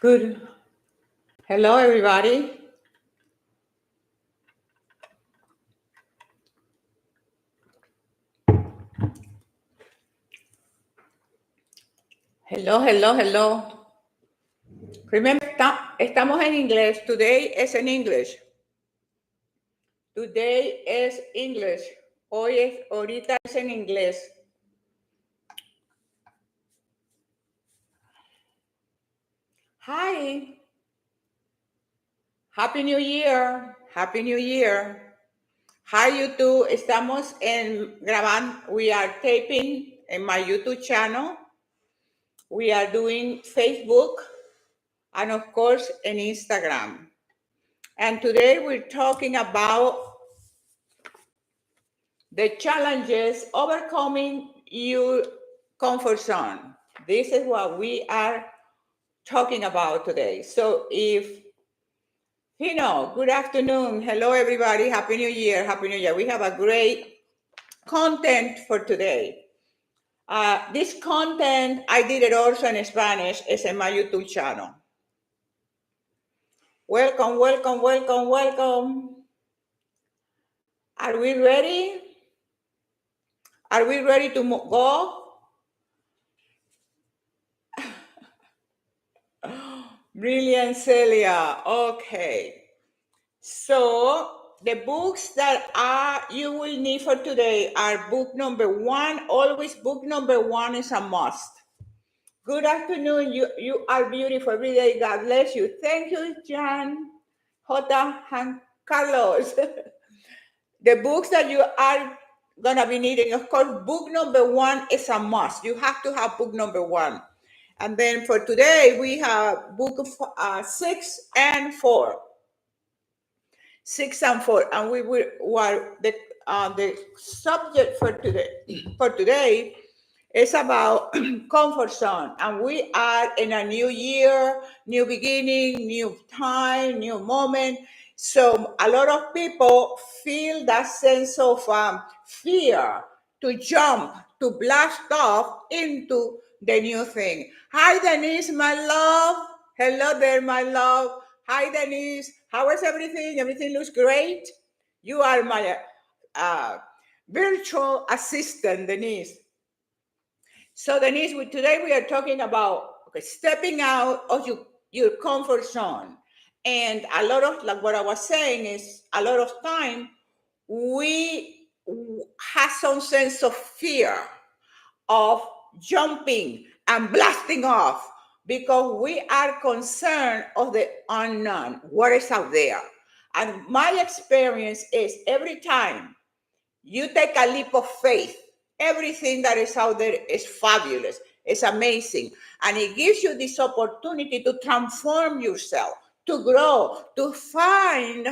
Good. Hello, everybody. Hello, hello, hello. Remember, estamos en inglés. Today is in English. Today is English. Ahorita es en inglés. Hi. Happy New Year. Happy New Year. Hi, YouTube. Estamos grabando. We are taping in my YouTube channel. We are doing Facebook and, of course, in Instagram. And today we're talking about the challenges overcoming your comfort zone. This is what we are talking about today. So good afternoon. Hello, everybody. Happy New Year. Happy New Year. We have a great content for today. This content, I did it also in Spanish. It's in my YouTube channel. Welcome, welcome, welcome, welcome. Are we ready? Are we ready to go? Brilliant, Celia. Okay. So the books that you will need for today are book number 1. Always book number 1 is a must. Good afternoon. You are beautiful every day. God bless you. Thank you, Jan, Jota, and Carlos. The books that you are going to be needing, of course, book number 1 is a must. You have to have book number 1. And then for today, we have book 6 and 4. 6 and 4. And the subject for today is about comfort zone. And we are in a new year, new beginning, new time, new moment. So a lot of people feel that sense of fear to jump, to blast off into the new thing. Hi, Denise, my love. Hello there, my love. Hi, Denise. How is everything? Everything looks great. You are my virtual assistant, Denise. So, Denise, today we are talking about stepping out of your comfort zone. And a lot of, like what I was saying, is a lot of time we have some sense of fear of jumping and blasting off because we are concerned of the unknown, what is out there. And my experience is every time you take a leap of faith, everything that is out there is fabulous, it's amazing, and it gives you this opportunity to transform yourself, to grow, to find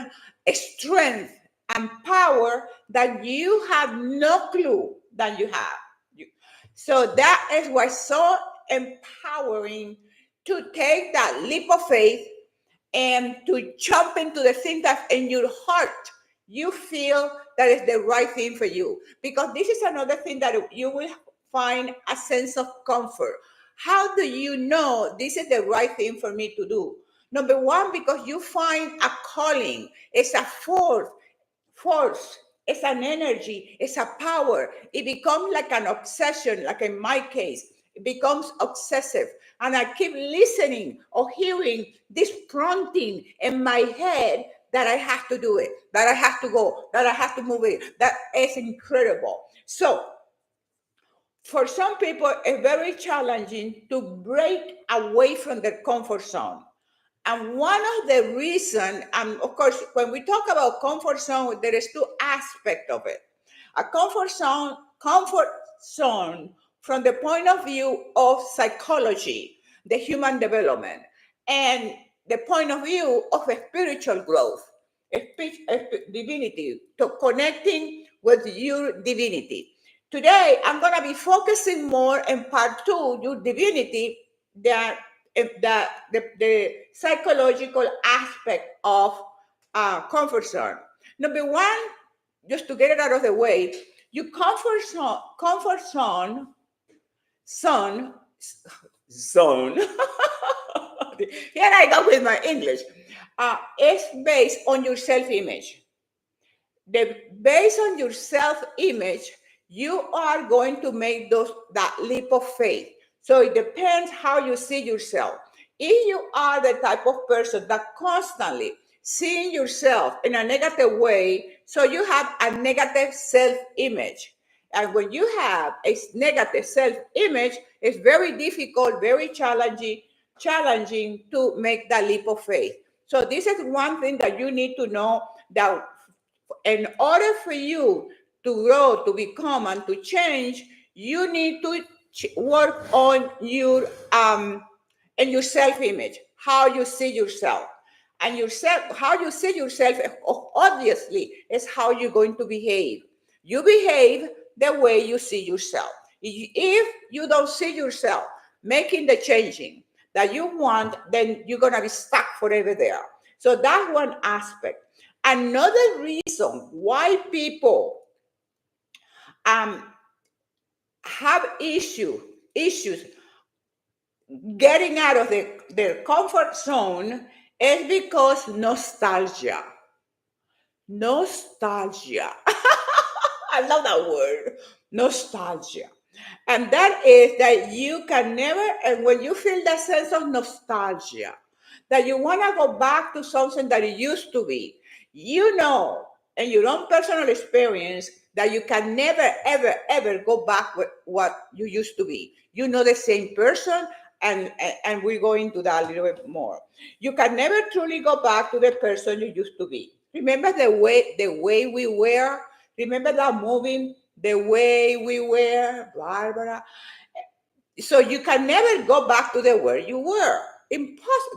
a strength and power that you have no clue that you have. So that is what's so empowering, to take that leap of faith and to jump into the thing that in your heart you feel that is the right thing for you. Because this is another thing that you will find a sense of comfort. How do you know this is the right thing for me to do? Number 1, because you find a calling. It's a force. It's an energy. It's a power. It becomes like an obsession, like in my case. It becomes obsessive. And I keep listening or hearing this prompting in my head that I have to do it, that I have to go, that I have to move it. That is incredible. So for some people, it's very challenging to break away from their comfort zone. And one of the reasons, and of course, when we talk about comfort zone, there is 2 aspects of it. A comfort zone from the point of view of psychology, the human development, and the point of view of spiritual growth, divinity, to connecting with your divinity. Today, I'm going to be focusing more in part 2, your divinity, than the psychological aspect of comfort zone. Number 1, just to get it out of the way, your comfort zone, Here I go with my English. It's based on your self-image. Based on your self-image, you are going to make that leap of faith. So it depends how you see yourself. If you are the type of person that constantly seeing yourself in a negative way, so you have a negative self-image. And when you have a negative self-image, it's very difficult, very challenging to make that leap of faith. So this is one thing that you need to know, that in order for you to grow, to become, and to change, you need to work on your and your self-image, how you see yourself. And yourself, how you see yourself, obviously, is how you're going to behave. You behave the way you see yourself. If you don't see yourself making the changing that you want, then you're going to be stuck forever there. So that's one aspect. Another reason why people um, have issues getting out of their comfort zone is because nostalgia. Nostalgia. I love that word, nostalgia. And that is that you can never, and when you feel that sense of nostalgia, that you want to go back to something that it used to be, you know, in your own personal experience, that you can never, ever, ever go back with what you used to be. You know the same person, and we go into that a little bit more. You can never truly go back to the person you used to be. Remember the way we were? Remember that movie, The Way We Were, Barbara? So you can never go back to the where you were.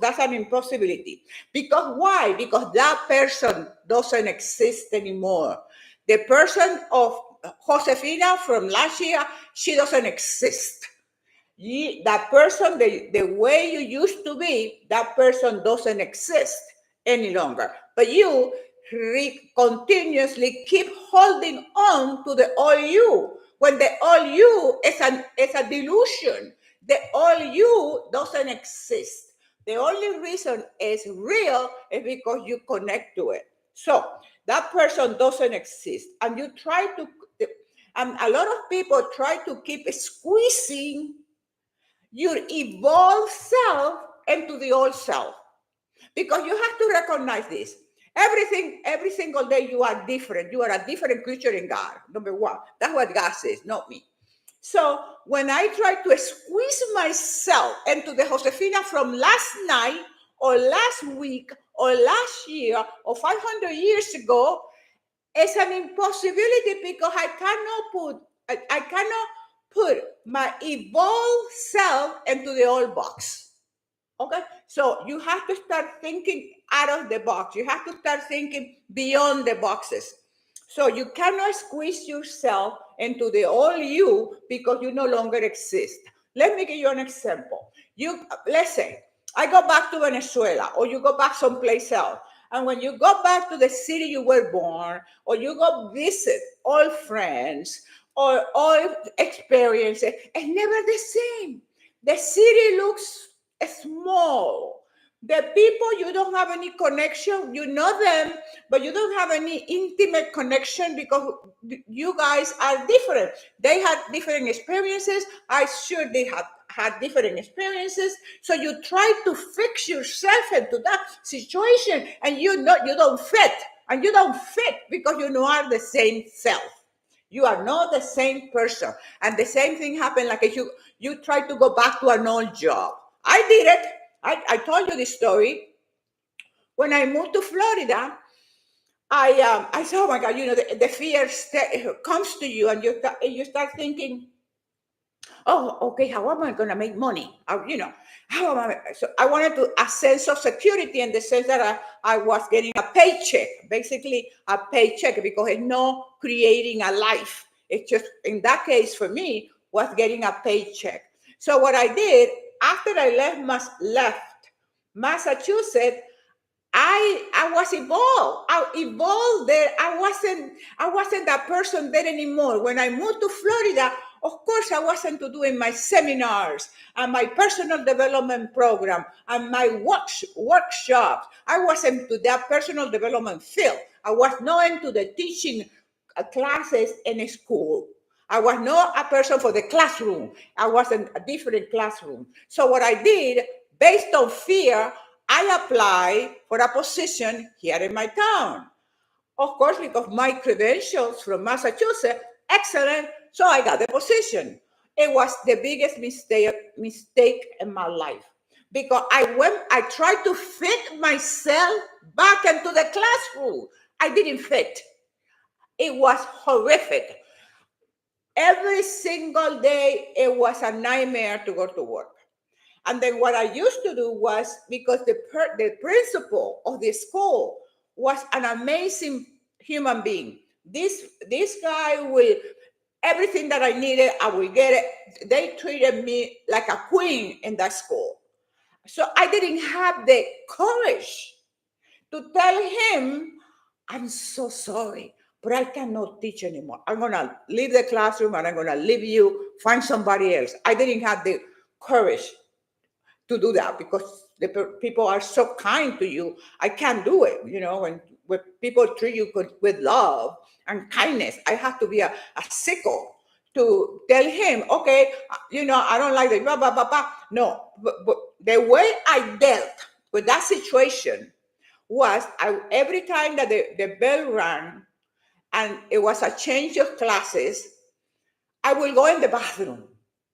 That's an impossibility. Because why? Because that person doesn't exist anymore. The person of Josefina from last year, she doesn't exist. That person, the way you used to be, that person doesn't exist any longer. But you continuously keep holding on to the old you, when the old you is a delusion. The old you doesn't exist. The only reason it's real is because you connect to it. So that person doesn't exist, and you try to, and a lot of people try to keep squeezing your evolved self into the old self, because you have to recognize this. Every single day you are different. You are a different creature in God. Number one, that's what God says, not me. So when I try to squeeze myself into the Josefina from last night or last week or last year or 500 years ago, it's an impossibility, because I cannot put my evolved self into the old box. Okay, so you have to start thinking out of the box. You have to start thinking beyond the boxes. So you cannot squeeze yourself into the old you, because you no longer exist. Let me give you an example. Let's say I go back to Venezuela, or you go back someplace else. And when you go back to the city you were born, or you go visit old friends or old experiences, it's never the same. The city looks small. The people, you don't have any connection. You know them, but you don't have any intimate connection, because you guys are different. They had different experiences. I'm sure they have had different experiences. So you try to fix yourself into that situation, and you don't fit. And you don't fit because you are the same self. You are not the same person. And the same thing happened, like if you try to go back to an old job. I did it. I told you this story. When I moved to Florida, I said, oh my God, the fear comes to you, and you start thinking, oh, okay, how am I going to make money? How am I? So I wanted a sense of security, in the sense that I was getting a paycheck, basically a paycheck, because it's not creating a life. It's just, in that case for me, was getting a paycheck. So what I did after I left Massachusetts, I was evolved. I evolved there. I wasn't that person there anymore. When I moved to Florida, Of course, I wasn't doing my seminars and my personal development program and my workshops. I wasn't to that personal development field. I was not into the teaching classes in a school. I was not a person for the classroom. I was in a different classroom. So what I did, based on fear, I applied for a position here in my town. Of course, because my credentials from Massachusetts, excellent, so I got the position. It was the biggest mistake in my life because I tried to fit myself back into the classroom. I didn't fit. It was horrific. Every single day, it was a nightmare to go to work. And then what I used to do was, because the principal of the school was an amazing human being. This guy will everything that I needed, I will get it. They treated me like a queen in that school. So I didn't have the courage to tell him, I'm so sorry, but I cannot teach anymore. I'm going to leave the classroom and I'm going to leave you, find somebody else. I didn't have the courage to do that because the people are so kind to you. I can't do it, when people treat you with love and kindness. I have to be a sickle to tell him, okay, I don't like the blah, blah, blah, blah. No, but the way I dealt with that situation was every time that the bell rang and it was a change of classes, I will go in the bathroom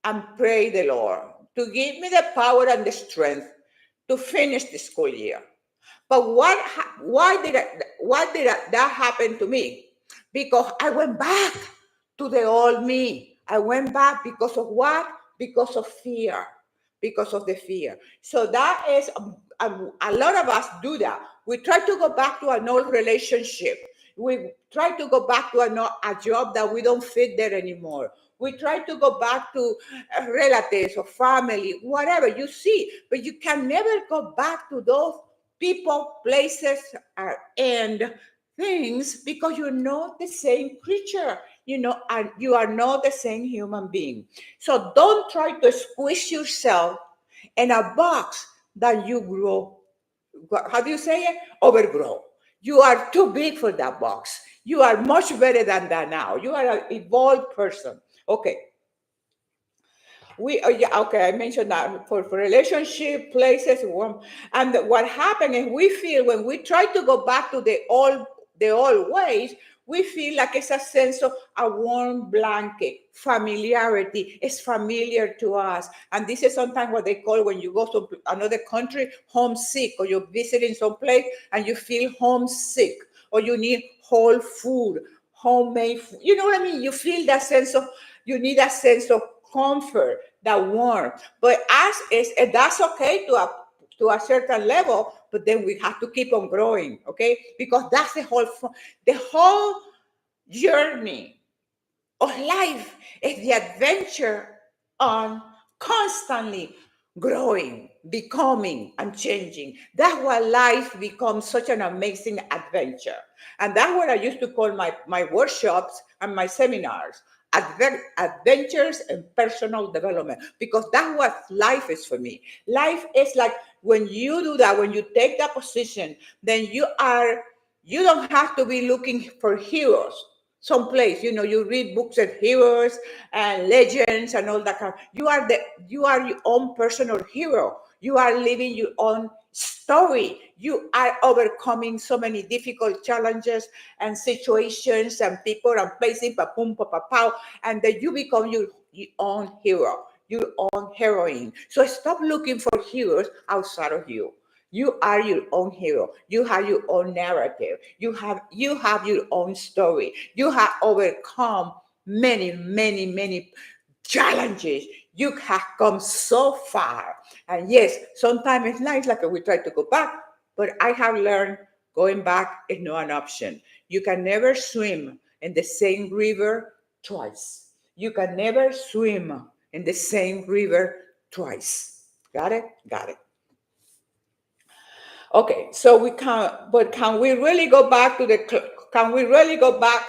and pray the Lord to give me the power and the strength to finish the school year. But why did that happen to me? Because I went back to the old me. I went back because of what? Because of fear. Because of the fear. So that is a lot of us do that. We try to go back to an old relationship. We try to go back to a job that we don't fit there anymore. We try to go back to relatives or family, whatever you see, but you can never go back to those people, places, and things because you're not the same creature, and you are not the same human being. So don't try to squish yourself in a box that you grow. How do you say it? Overgrow. You are too big for that box. You are much better than that now. You are an evolved person. Okay. Yeah, okay, I mentioned that for relationship, places, and what happened is we feel when we try to go back to the old ways, we feel like it's a sense of a warm blanket, familiarity. It's familiar to us, and this is sometimes what they call when you go to another country, homesick, or you're visiting some place and you feel homesick, or you need whole food, homemade food. You know what I mean? You feel that sense of you need a sense of comfort, that warmth. But as is, and that's okay to a certain level, but then we have to keep on growing, okay? Because that's the whole journey of life is the adventure on constantly growing, becoming, and changing. That's why life becomes such an amazing adventure. And that's what I used to call my workshops and my seminars. Adventures and personal development, because that's what life is for me. Life is like when you do that, when you take that position, then you don't have to be looking for heroes someplace. You read books of heroes and legends and all that kind. You are your own personal hero. You are living your own story. You are overcoming so many difficult challenges and situations and people and places, pa boom, pa pa pow, and then you become your own hero, your own heroine. So stop looking for heroes outside of you. You are your own hero. You have your own narrative. You have your own story. You have overcome many, many, many challenges. You have come so far. And yes, sometimes it's nice, like we try to go back, but I have learned going back is not an option. You can never swim in the same river twice. You can never swim in the same river twice. Got it? Got it. Okay, so can we really go back can we really go back,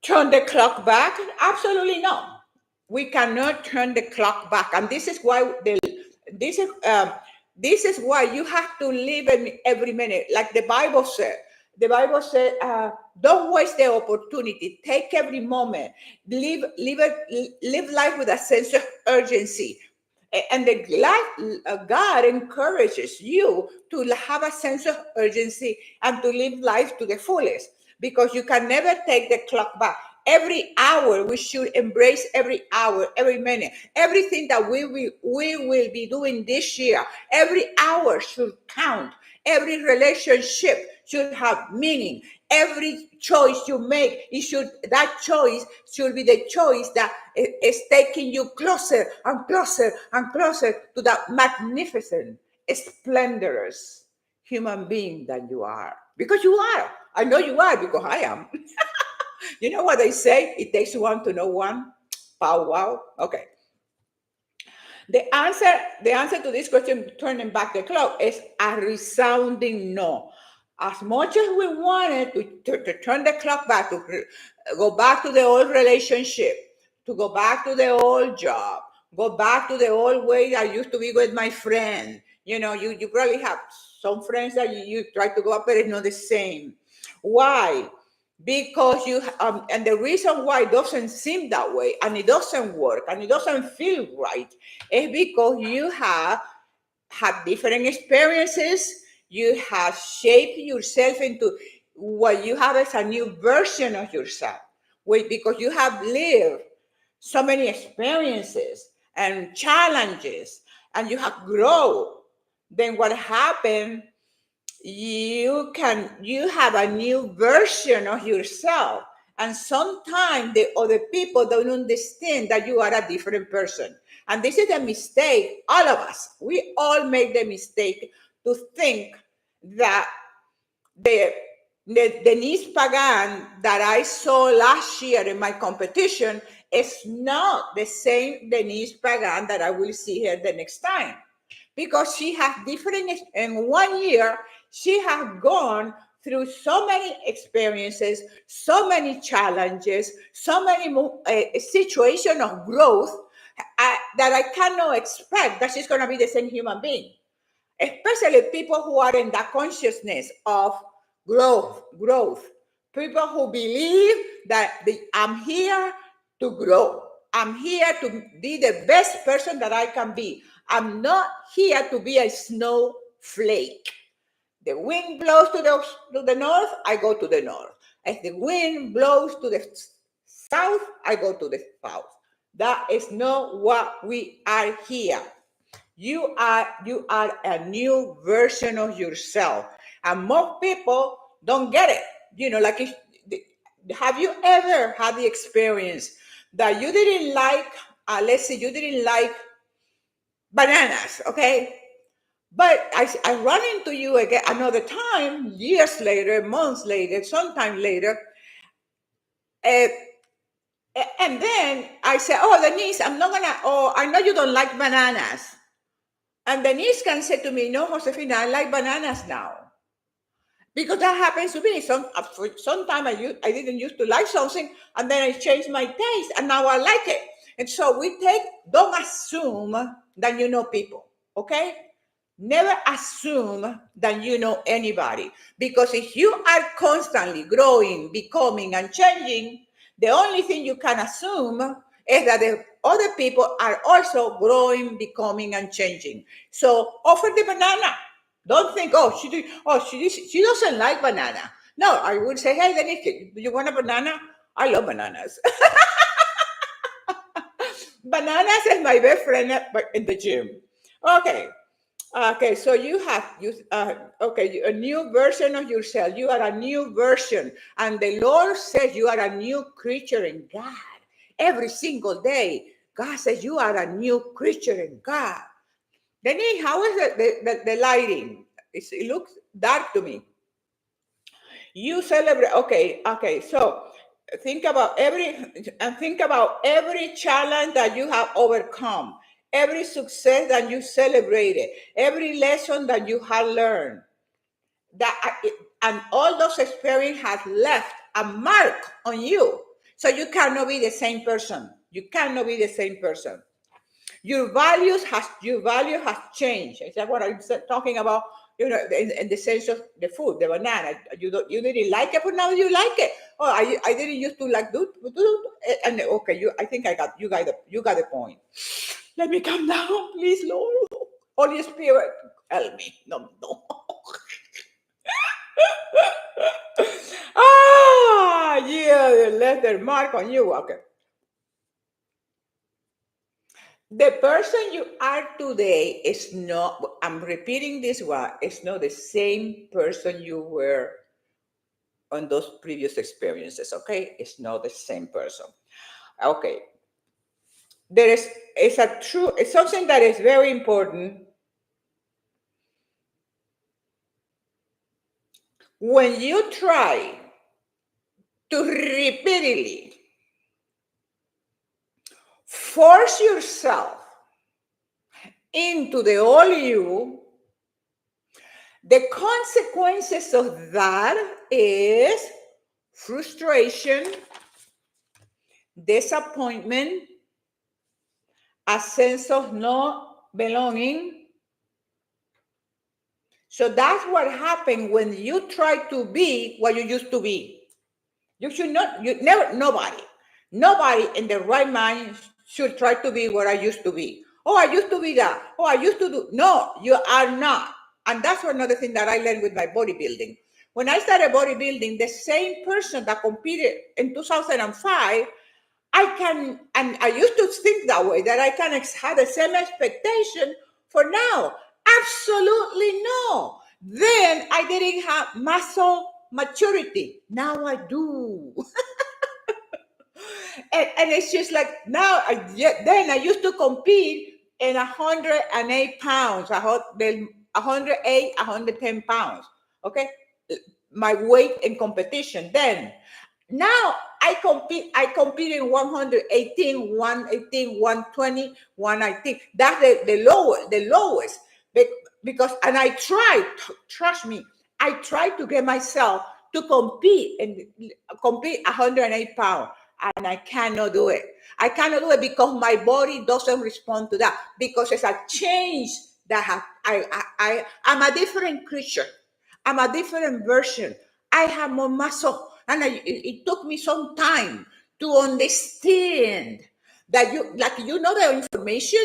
turn the clock back? Absolutely no. We cannot turn the clock back, and this is why this is um, this is why you have to live in every minute, like the Bible said. The Bible said, "Don't waste the opportunity. Take every moment. Live life with a sense of urgency." And God encourages you to have a sense of urgency and to live life to the fullest, because you can never take the clock back. Every hour we should embrace, every hour, every minute, everything that we will be doing this year. Every hour should count. Every relationship should have meaning. Every choice you make, that choice should be the choice that is taking you closer and closer and closer to that magnificent, splendorous human being that you are. Because you are. I know you are, because I am. You know what they say? It takes one to know one. Pow wow. Okay. The answer to this question, turning back the clock, is a resounding no. As much as we wanted to turn the clock back, to go back to the old relationship, to go back to the old job, go back to the old way I used to be with my friend. You probably have some friends that you try to go up, but it's not the same. Why? Because and the reason why it doesn't seem that way, and it doesn't work, and it doesn't feel right, is because you have had different experiences. You have shaped yourself into what you have as a new version of yourself. Wait, because you have lived so many experiences and challenges, and you have grown. Then what happened, you have a new version of yourself, and sometimes the other people don't understand that you are a different person. And this is a mistake. All of us, we all make the mistake to think that the Denise Pagan that I saw last year in my competition is not the same Denise Pagan that I will see here the next time, because she has different, in 1 year she has gone through so many experiences, so many challenges, so many situations of growth, that I cannot expect that she's going to be the same human being, especially people who are in that consciousness of growth, people who believe that I'm here to grow. I'm here to be the best person that I can be. I'm not here to be a snowflake. The wind blows to the north, I go to the north. If the wind blows to the south, I go to the south. That is not what we are here. You are a new version of yourself, and most people don't get it. Like, have you ever had the experience that you didn't like, let's say you didn't like bananas, okay? But I run into you again another time, years later, months later, sometime later, uh, and then I say, "Oh, Denise, I'm not gonna. Oh, I know you don't like bananas." And Denise can say to me, "No, Josefina, I like bananas now." Because that happens to me. For some time I didn't used to like something, and then I changed my taste, and now I like it. And so don't assume that you know people, okay? Never assume that you know anybody. Because if you are constantly growing, becoming, and changing, the only thing you can assume is that the other people are also growing, becoming, and changing. So offer the banana. Don't think, she doesn't like banana. No, I would say, hey, Denise, do you want a banana? I love bananas. Bananas is my best friend in the gym. Okay. Okay, so a new version of yourself. You are a new version, and the Lord says you are a new creature in God. Every single day, God says you are a new creature in God. Denise, how is the lighting? It looks dark to me. You celebrate. Okay. So think about every challenge that you have overcome, every success that you celebrated, every lesson that you have learned. And all those experiences have left a mark on you. So you cannot be the same person. You cannot be the same person. Your value has changed. Is that what I'm talking about? In the sense of the food, the banana. You didn't like it, but now you like it. Oh, I didn't used to like do, and okay, I think you got the point. Let me calm down, please, Lord. Holy Spirit, help me. No. Yeah, they left their mark on you. Okay. The person you are today is not, I'm repeating this one, it's not the same person you were on those previous experiences, okay? It's not the same person. Okay. It's something that is very important. When you try to repeatedly force yourself into the old you, the consequences of that is frustration, disappointment, a sense of not belonging. So that's what happened when you try to be what you used to be. Nobody in the right mind should try to be what I used to be. Oh, I used to be that. Oh, I used to do. No, you are not. And that's another thing that I learned with my bodybuilding. When I started bodybuilding, the same person that competed in 2005, and I used to think that way, that I can have the same expectation for now. Absolutely no. Then I didn't have muscle maturity. Now I do. And it's just like now, then I used to compete in 108 pounds, 108, 110 pounds. Okay. My weight in competition then. Now I compete in 118, 118, 120, 119. That's the lowest. Because, and I tried, trust me, I tried to get myself to compete 108 pounds, and I cannot do it. I cannot do it because my body doesn't respond to that, because it's a change that I'm a different creature. I'm a different version. I have more muscle. And it took me some time to understand that you know the information.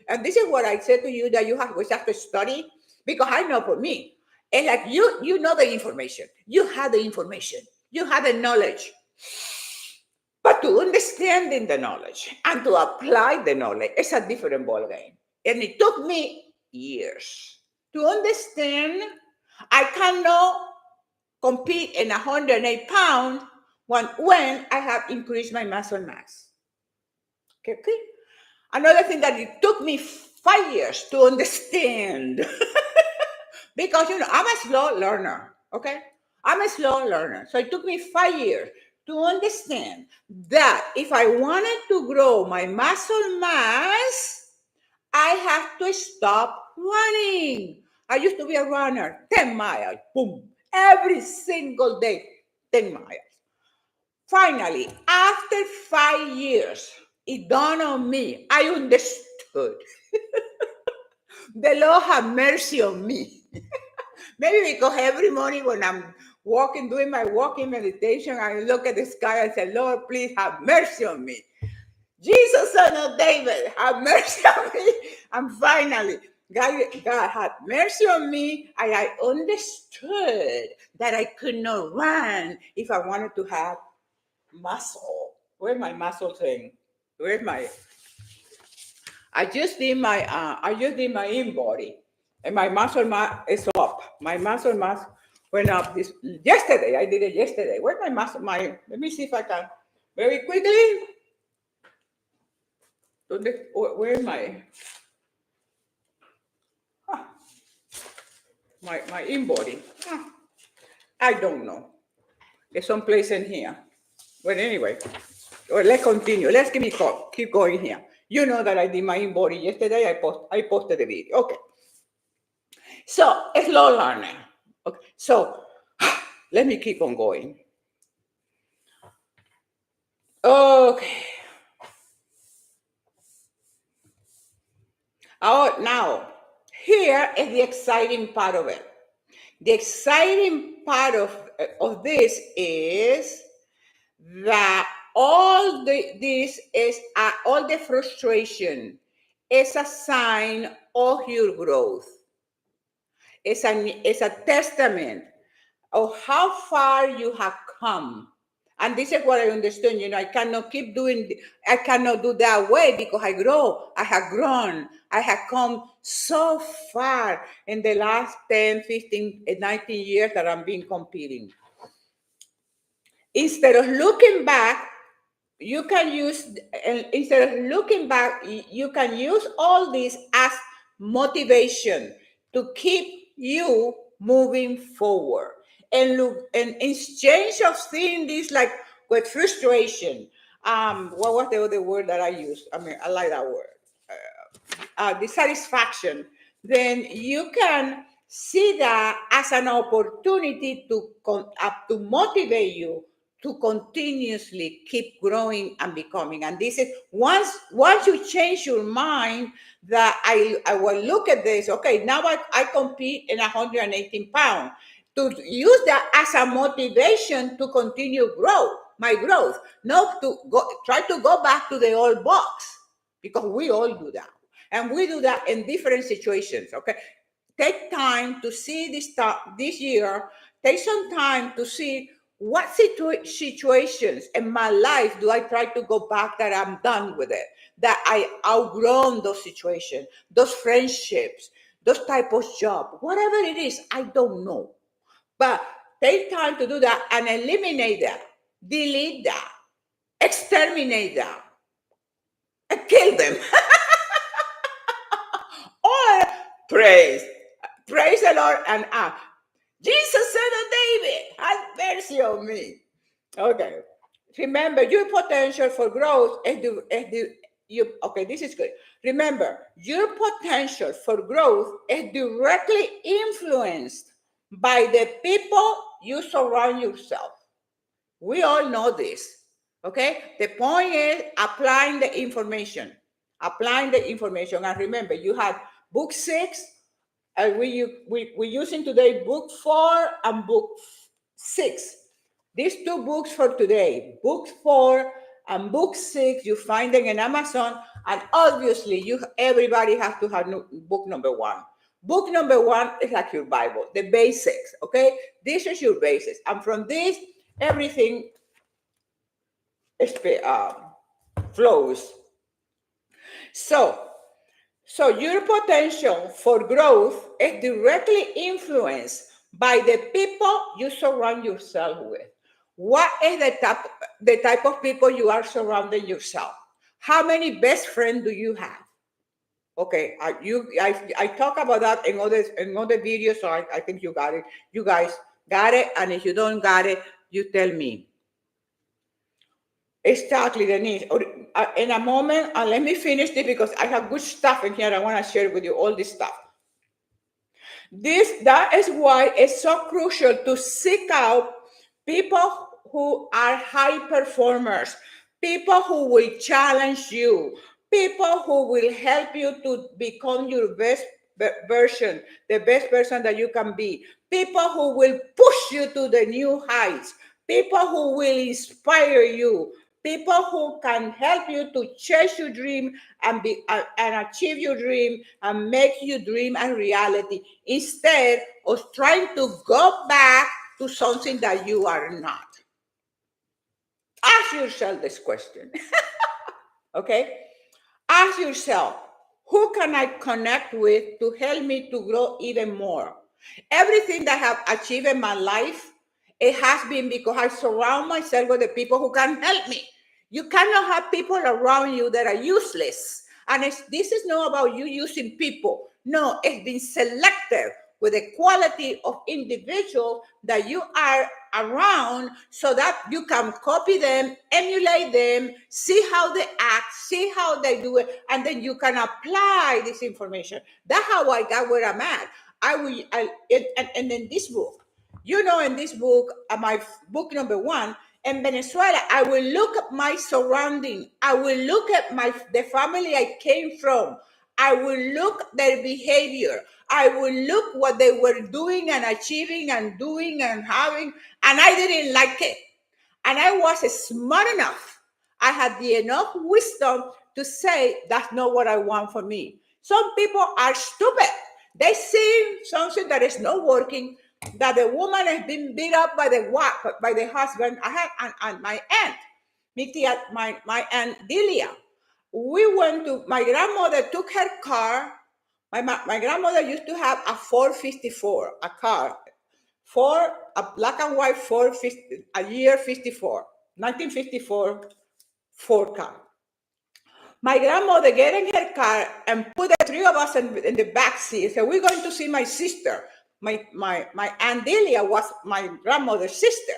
And this is what I said to you, that you have to study, because I know for me. And like you know the information. You have the information. You have the knowledge. But to understanding the knowledge and to apply the knowledge, it's a different ballgame. And it took me years to understand I cannot compete in 108 pounds when I have increased my muscle mass. Okay. Another thing that it took me 5 years to understand, because I'm a slow learner. Okay, I'm a slow learner, so it took me 5 years to understand that if I wanted to grow my muscle mass, I have to stop running. I used to be a runner, 10 miles, boom, every single day, 10 miles. Finally, after 5 years, it dawned on me. I understood. The Lord have mercy on me. Maybe because every morning when I'm walking, doing my walking meditation, I look at the sky and say, Lord, please have mercy on me. Jesus, son of David, have mercy on me. And finally, God had mercy on me. I understood that I could not run if I wanted to have muscle. Where's my muscle thing? Where's my? I just did my in body, and my muscle mass is up. My muscle mass went up yesterday. I did it yesterday. Where's my muscle? Let me see if I can very quickly. Where's my in body? I don't know. It's someplace in here. But anyway, let's continue. Let's keep going here. You know that I did my in body yesterday. I posted the video. Okay. So slow learning. Okay. So let me keep on going. Okay. Oh, now, here is the exciting part of it. The exciting part of this is that all the frustration is a sign of your growth. It's a testament of how far you have come. And this is what I understand. I cannot keep doing, I cannot do that way because I have grown, I have come so far in the last 10, 15, 19 years that I've been competing. Instead of looking back, you can use, instead of looking back, you can use all this as motivation to keep you moving forward. And look, and in exchange of seeing this like with frustration, what was the other word that I used? I mean, I like that word, dissatisfaction, then you can see that as an opportunity to motivate you to continuously keep growing and becoming. And this is once you change your mind that I will look at this. Okay, now I compete in 118 pounds to use that as a motivation to continue my growth, not to go try to go back to the old box because we all do that. And we do that in different situations. Okay. Take time to see this year. Take some time to see what situations in my life do I try to go back that I'm done with it, that I outgrown those situations, those friendships, those type of job, whatever it is, I don't know. But take time to do that and eliminate that, delete that, exterminate that, and kill them. Or praise. Praise the Lord and act. Jesus said to David, have mercy on me. Okay. Remember, your potential for growth okay, this is good. Remember, your potential for growth is directly influenced by the people you surround yourself. We all know this. Okay? The point is applying the information. Applying the information. And remember, you had book 6, and we're using today book 4 and book 6. These 2 books for today, book 4 and book 6, you find them in Amazon, and obviously everybody has to have book number 1. Book number 1 is like your Bible, the basics. Okay, this is your basics, and from this everything flows. So your potential for growth is directly influenced by the people you surround yourself with. What is the type of people you are surrounding yourself? How many best friends do you have? Okay, I talk about that in other videos, so I think you got it. You guys got it, and if you don't got it, you tell me. Exactly, Denise. In a moment, let me finish this because I have good stuff in here. I want to share with you all this stuff. That is why it's so crucial to seek out people who are high performers, people who will challenge you, people who will help you to become your best version, the best person that you can be, people who will push you to the new heights, people who will inspire you, people who can help you to chase your dream and achieve your dream and make your dream a reality instead of trying to go back to something that you are not. Ask yourself this question. Okay, ask yourself, who can I connect with to help me to grow even more? Everything that I have achieved in my life, it has been because I surround myself with the people who can help me. You cannot have people around you that are useless. And this is not about you using people. No, it's been selected with the quality of individual that you are around so that you can copy them, emulate them, see how they act, see how they do it, and then you can apply this information. That's how I got where I'm at. And in this book, in this book, my book number 1, in Venezuela, I will look at my surrounding. I will look at the family I came from. I would look their behavior. I would look what they were doing and achieving and doing and having, and I didn't like it. And I was smart enough. I had the enough wisdom to say that's not what I want for me. Some people are stupid. They see something that is not working, that the woman has been beat up by the husband. I had my aunt, my aunt Delia. We went to my grandmother took her car. My grandmother used to have a 454, a car, for a black and white 450, a year 54, 1954 Ford car. My grandmother get in her car and put the three of us in the back seat. So we're going to see my sister. My Aunt Delia was my grandmother's sister.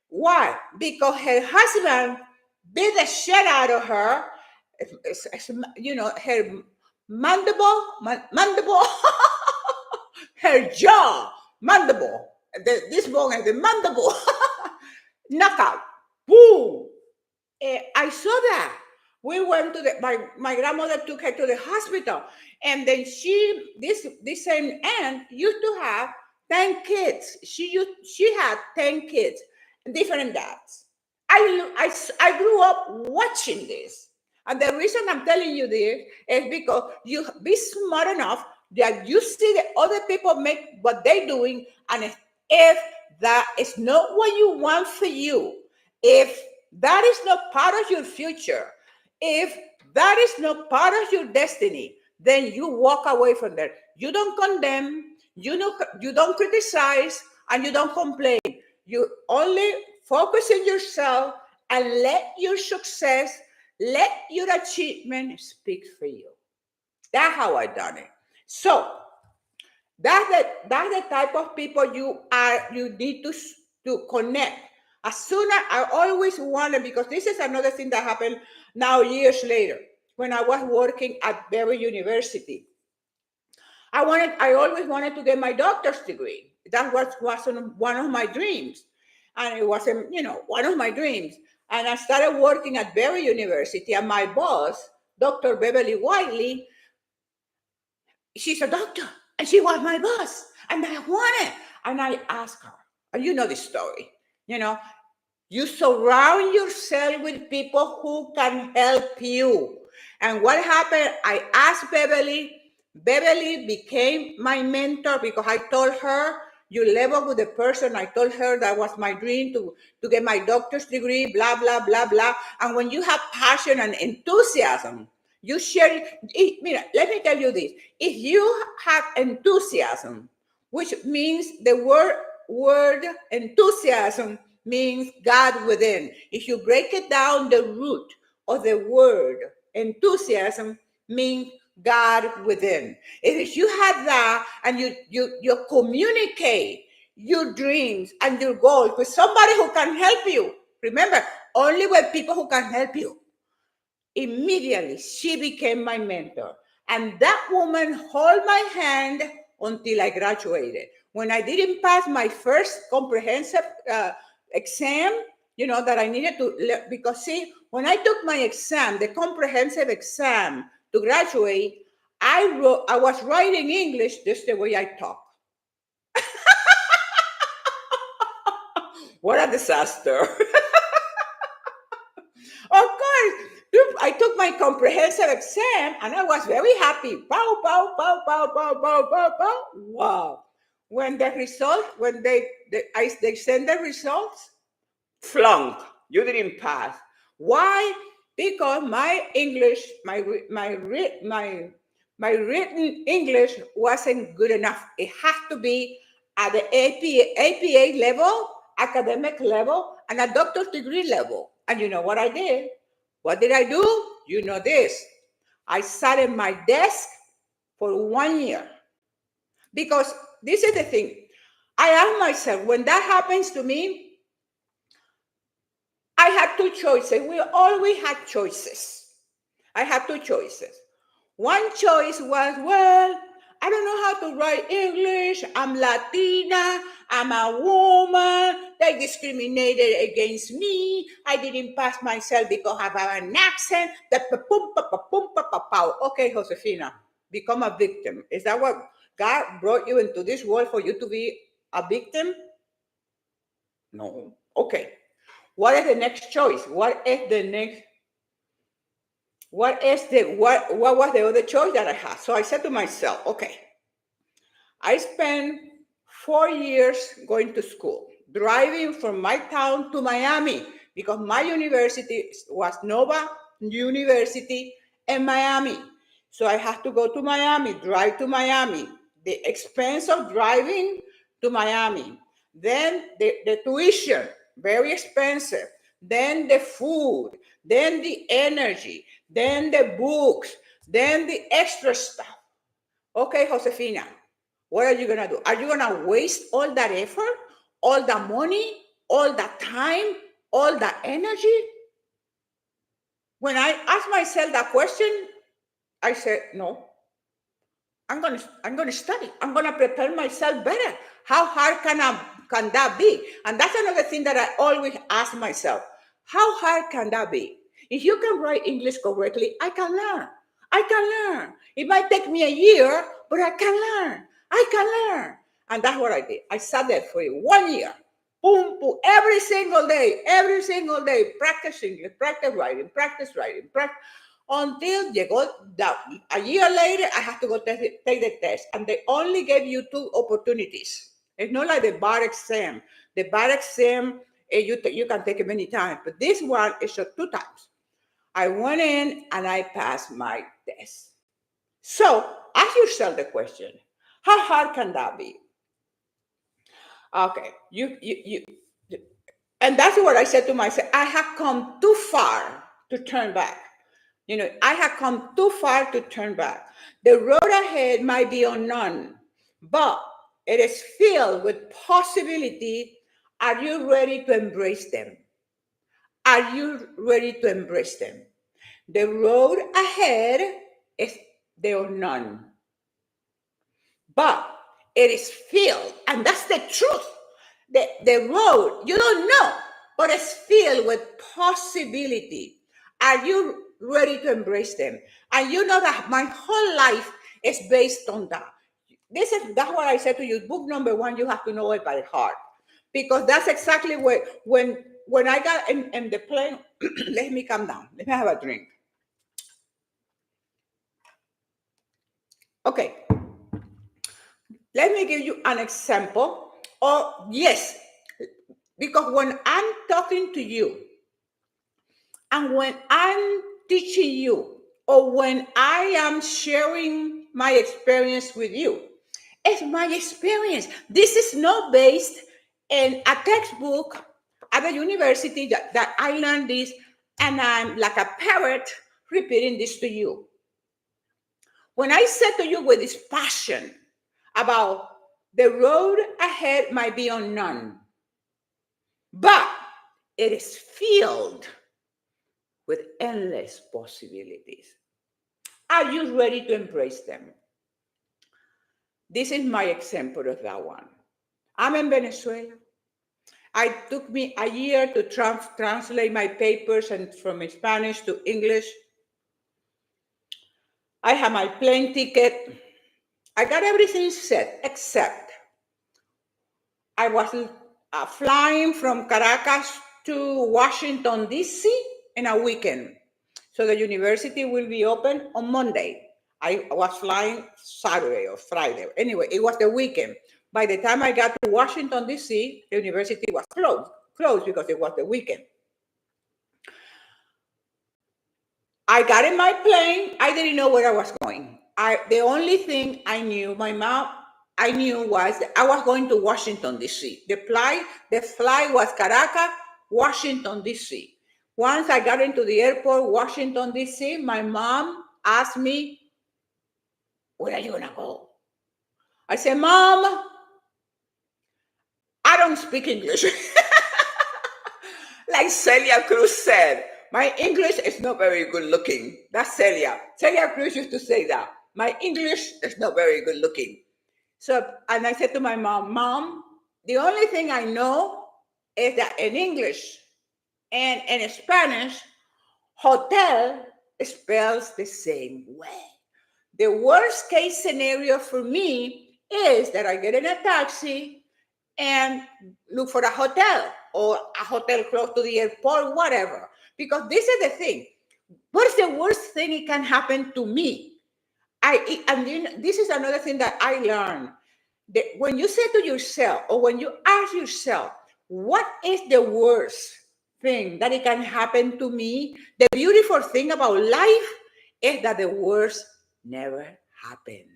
Why? Because her husband beat the shit out of her. Her mandible, her jaw, mandible. This bone is the mandible. Knockout. Boom. I saw that. We went to my grandmother took her to the hospital, and then this same aunt used to have 10 kids. She had 10 kids, different dads. I grew up watching this, and the reason I'm telling you this is because you be smart enough that you see the other people make what they're doing, and if that is not what you want for you, if that is not part of your future, if that is not part of your destiny, then you walk away from there. You don't condemn, you don't criticize, and you don't complain. You only focus on yourself and let your success, let your achievement speak for you. That's how I done it. So that's the type of people you need to connect. As soon as I always wanted, because this is another thing that happened now years later, when I was working at Berry University. I always wanted to get my doctor's degree. That was one of my dreams. And it wasn't, one of my dreams. And I started working at Berry University, and my boss, Dr. Beverly Whiteley, she's a doctor, and she was my boss, and I wanted. And I asked her, and you know this story, you surround yourself with people who can help you. And what happened? I asked Beverly. Beverly became my mentor because I told her, you level with the person. I told her that was my dream to get my doctor's degree, blah, blah, blah, blah. And when you have passion and enthusiasm, you share it. Let me tell you this. If you have enthusiasm, which means the word enthusiasm means God within. If you break it down, the root of the word enthusiasm means God within. If you have that and you communicate your dreams and your goals with somebody who can help you, remember, only with people who can help you. Immediately, she became my mentor. And that woman held my hand until I graduated. When I didn't pass my first comprehensive exam, that I needed to, because see, when I took my exam, the comprehensive exam to graduate, I was writing English just the way I talk. What a disaster. Of course, I took my comprehensive exam and I was very happy. Pow, pow, pow, pow, pow, pow, pow, pow. Wow. When they send the results, flunk. You didn't pass. Why? Because my English, my written English wasn't good enough. It has to be at the APA level, academic level, and a doctor's degree level. And you know what I did? What did I do? You know this. I sat at my desk for 1 year. Because this is the thing. I asked myself, when that happens to me, I had two choices. We always had choices. I had two choices. One choice was, well, I don't know how to write English. I'm Latina. I'm a woman. they discriminated against me. I didn't pass myself because I have an accent. Okay, Josefina, become a victim. Is that what God brought you into this world for you to be a victim? No. Okay. What is the next choice? What was the other choice that I had? So I said to myself, okay, I spent 4 years going to school, driving from my town to Miami because my university was Nova University in Miami. So I had to go to Miami, drive to Miami, the expense of driving to Miami, then the tuition, very expensive, then the food, then the energy, then the books, then the extra stuff. Okay, Josefina, what are you going to do? Are you going to waste all that effort, all the money, all the time, all the energy? When I asked myself that question, I said, no, I'm gonna study. I'm gonna prepare myself better. How hard can that be? And that's another thing that I always ask myself. How hard can that be? If you can write English correctly, I can learn. I can learn. It might take me a year, but I can learn. I can learn. And that's what I did. I sat there for 1 year. Boom, boom, every single day, practice English, practice writing, practice until a year later, I had to go take the test. And they only gave you 2 opportunities. It's not like the bar exam. The bar exam, you can take it many times, but this one is just 2 times. I went in and I passed my test. So ask yourself the question, how hard can that be? Okay, and that's what I said to myself. I have come too far to turn back. I have come too far to turn back. The road ahead might be unknown, but it is filled with possibility. Are you ready to embrace them? Are you ready to embrace them? The road ahead is the unknown, but it is filled, and that's the truth. The road, you don't know, but it's filled with possibility. Are you ready to embrace them? And you know that my whole life is based on that. That's what I said to you. Book number 1, you have to know it by heart. Because that's exactly when I got in the plane, let me calm down. Let me have a drink. Okay. Let me give you an example. Oh, yes. Because when I'm talking to you, and when I'm teaching you, or when I am sharing my experience with you, it's my experience. This is not based in a textbook at the university that I learned this, and I'm like a parrot repeating this to you. When I said to you with this passion about the road ahead might be unknown, but it is filled with endless possibilities. Are you ready to embrace them? This is my example of that one. I'm in Venezuela. It took me a year to translate my papers and from Spanish to English. I have my plane ticket. I got everything set except I was flying from Caracas to Washington, D.C. in a weekend. So the university will be open on Monday. I was flying Saturday or Friday. Anyway, it was the weekend. By the time I got to Washington, D.C., the university was closed because it was the weekend. I got in my plane. I didn't know where I was going. The only thing I knew, I knew was that I was going to Washington, D.C. The flight was Caracas, Washington, D.C. Once I got into the airport, Washington, D.C., my mom asked me, where are you going to go? I said, Mom, I don't speak English. Like Celia Cruz said, my English is not very good looking. That's Celia. Celia Cruz used to say that. My English is not very good looking. So, and I said to my mom, Mom, the only thing I know is that in English and in Spanish, hotel spells the same way. The worst case scenario for me is that I get in a taxi and look for a hotel or a hotel close to the airport, whatever. Because this is the thing. What is the worst thing it can happen to me? This is another thing that I learned. That when you say to yourself, or when you ask yourself, what is the worst thing that it can happen to me? The beautiful thing about life is that the worst never happened.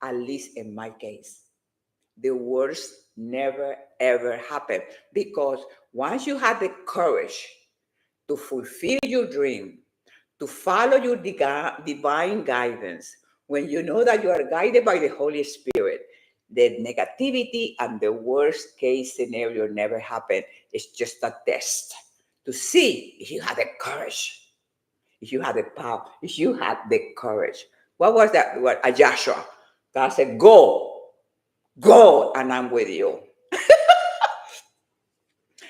At least in my case, the worst never ever happened, because once you have the courage to fulfill your dream, to follow your divine guidance, when you know that you are guided by the Holy Spirit, the negativity and the worst case scenario never happen. It's just a test to see if you have the courage, if you have the power, if you have the courage. What was that word? A Joshua. God said, go, and I'm with you.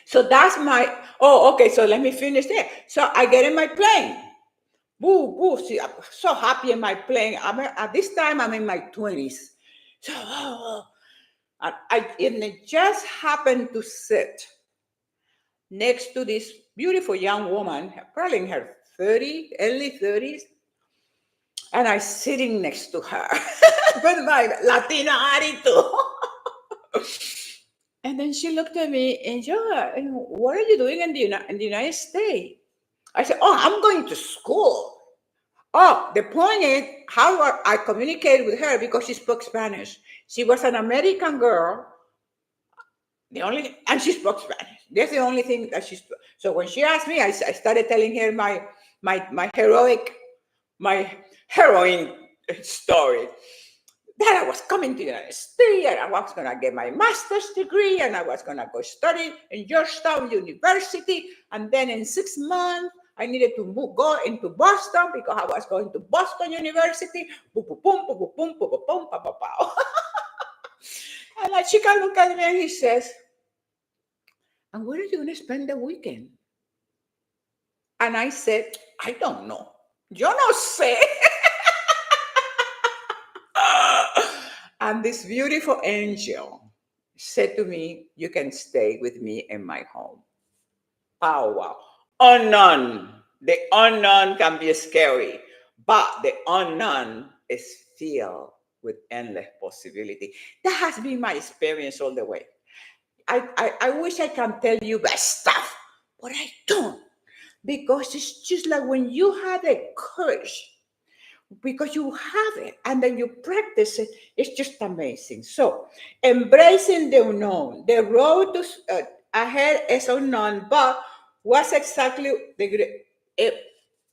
So that's my, oh, okay, so let me finish there. So I get in my plane. Boo, boo. See, I'm so happy in my plane. At this time, I'm in my 20s. So, and it just happened to sit next to this beautiful young woman, probably in her 30s, early 30s, and I'm sitting next to her with my Latina attitude. And then she looked at me and, yeah, what are you doing in the United States? I said, oh, I'm going to school. Oh, the point is how I communicated with her, because she spoke Spanish. She was an American girl, and she spoke Spanish. That's the only thing that she spoke. So when she asked me, I started telling her my heroine story, that I was coming to the United States and I was going to get my master's degree and I was going to go study in Georgetown University. And then in 6 months, I needed to go into Boston because I was going to Boston University. Boom, boom, boom, boom, boom, boom, boom, boom, boom, boom, boom. And la chica looked at me and he says, and where are you going to spend the weekend? And I said, I don't know. Yo no sé. And this beautiful angel said to me, you can stay with me in my home. Oh, wow. Unknown. The unknown can be scary, but the unknown is filled with endless possibility. That has been my experience all the way. I wish I can tell you best stuff, but I don't. Because it's just like when you have the courage, because you have it and then you practice it, it's just amazing. So embracing the unknown, the road to ahead is unknown, but what's exactly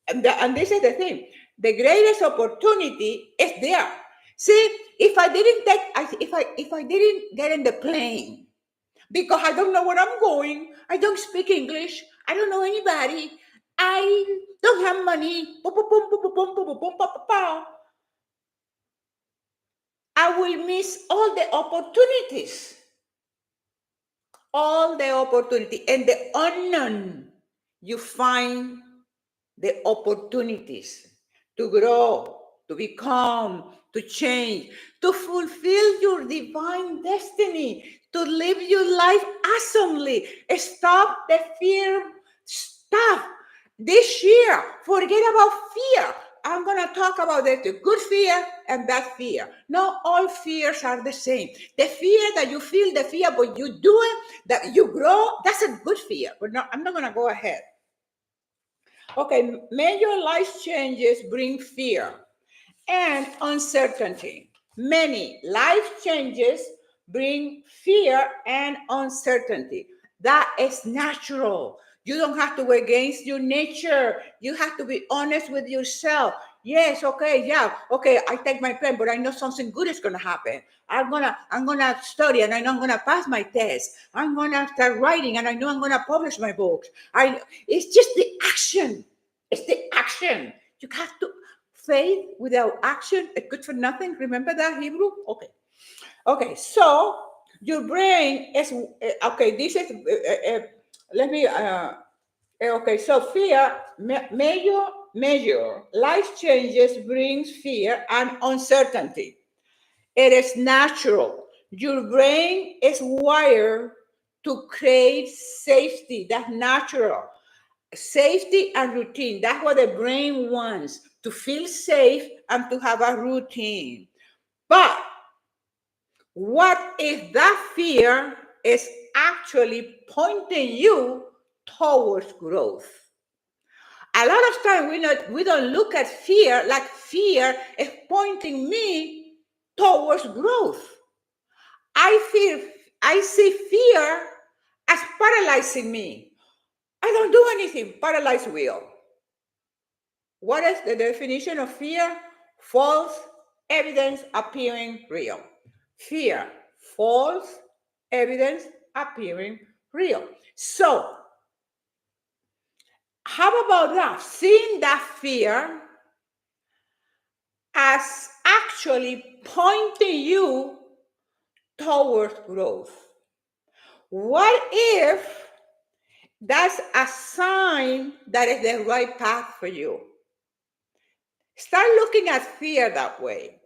and this is the thing, the greatest opportunity is there. See, if I didn't take if I didn't get in the plane, because I don't know where I'm going, I don't speak English, I don't know anybody, I don't have money. Boom, boom, boom, boom, boom, boom, boom, boom, boom, boom, boom. I will miss all the opportunity, and the unknown. You find the opportunities to grow, to become, to change, to fulfill your divine destiny, to live your life awesomely. Stop the fear stuff. This year, forget about fear. I'm going to talk about the good fear and bad fear. Not all fears are the same. The fear that you feel, the fear, but you do it, that you grow, that's a good fear. But no, I'm not going to go ahead. Okay, major life changes bring fear and uncertainty. Many life changes bring fear and uncertainty. That is natural. You don't have to go against your nature. You have to be honest with yourself. Yes, okay, yeah, okay, I take my plan, but I know something good is gonna happen. I'm gonna study and I know I'm gonna pass my test. I'm gonna start writing and I know I'm gonna publish my books. It's just the action. It's the action. You have to faith without action is good for nothing. Remember that Hebrew? Okay. Okay. So Your brain is okay. This is let me. Okay, so fear, major life changes brings fear and uncertainty. It is natural. Your brain is wired to create safety. That's natural. Safety and routine. That's what the brain wants, to feel safe and to have a routine. But what if that fear is actually pointing you towards growth? A lot of time we don't look at fear like fear is pointing me towards growth. I feel I see fear as paralyzing me. I don't do anything. Paralyzed will. What is the definition of fear? False evidence appearing real. Fear, false evidence appearing real. So, how about that? Seeing that fear as actually pointing you towards growth. What if that's a sign that is the right path for you? Start looking at fear that way.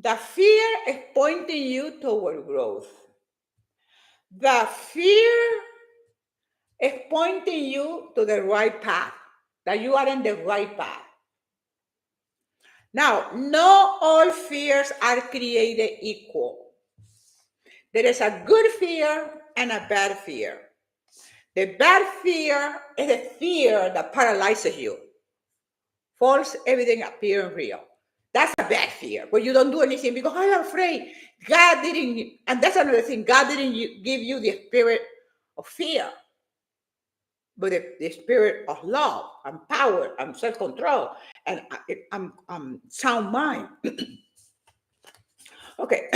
The fear is pointing you toward growth. The fear is pointing you to the right path, that you are in the right path. Now, not all fears are created equal. There is a good fear and a bad fear. The bad fear is a fear that paralyzes you. False evidence appearing real. That's a bad fear, where you don't do anything because I'm afraid. God didn't, and that's another thing, God didn't give you the spirit of fear, but the spirit of love and power and self-control and sound mind. Okay.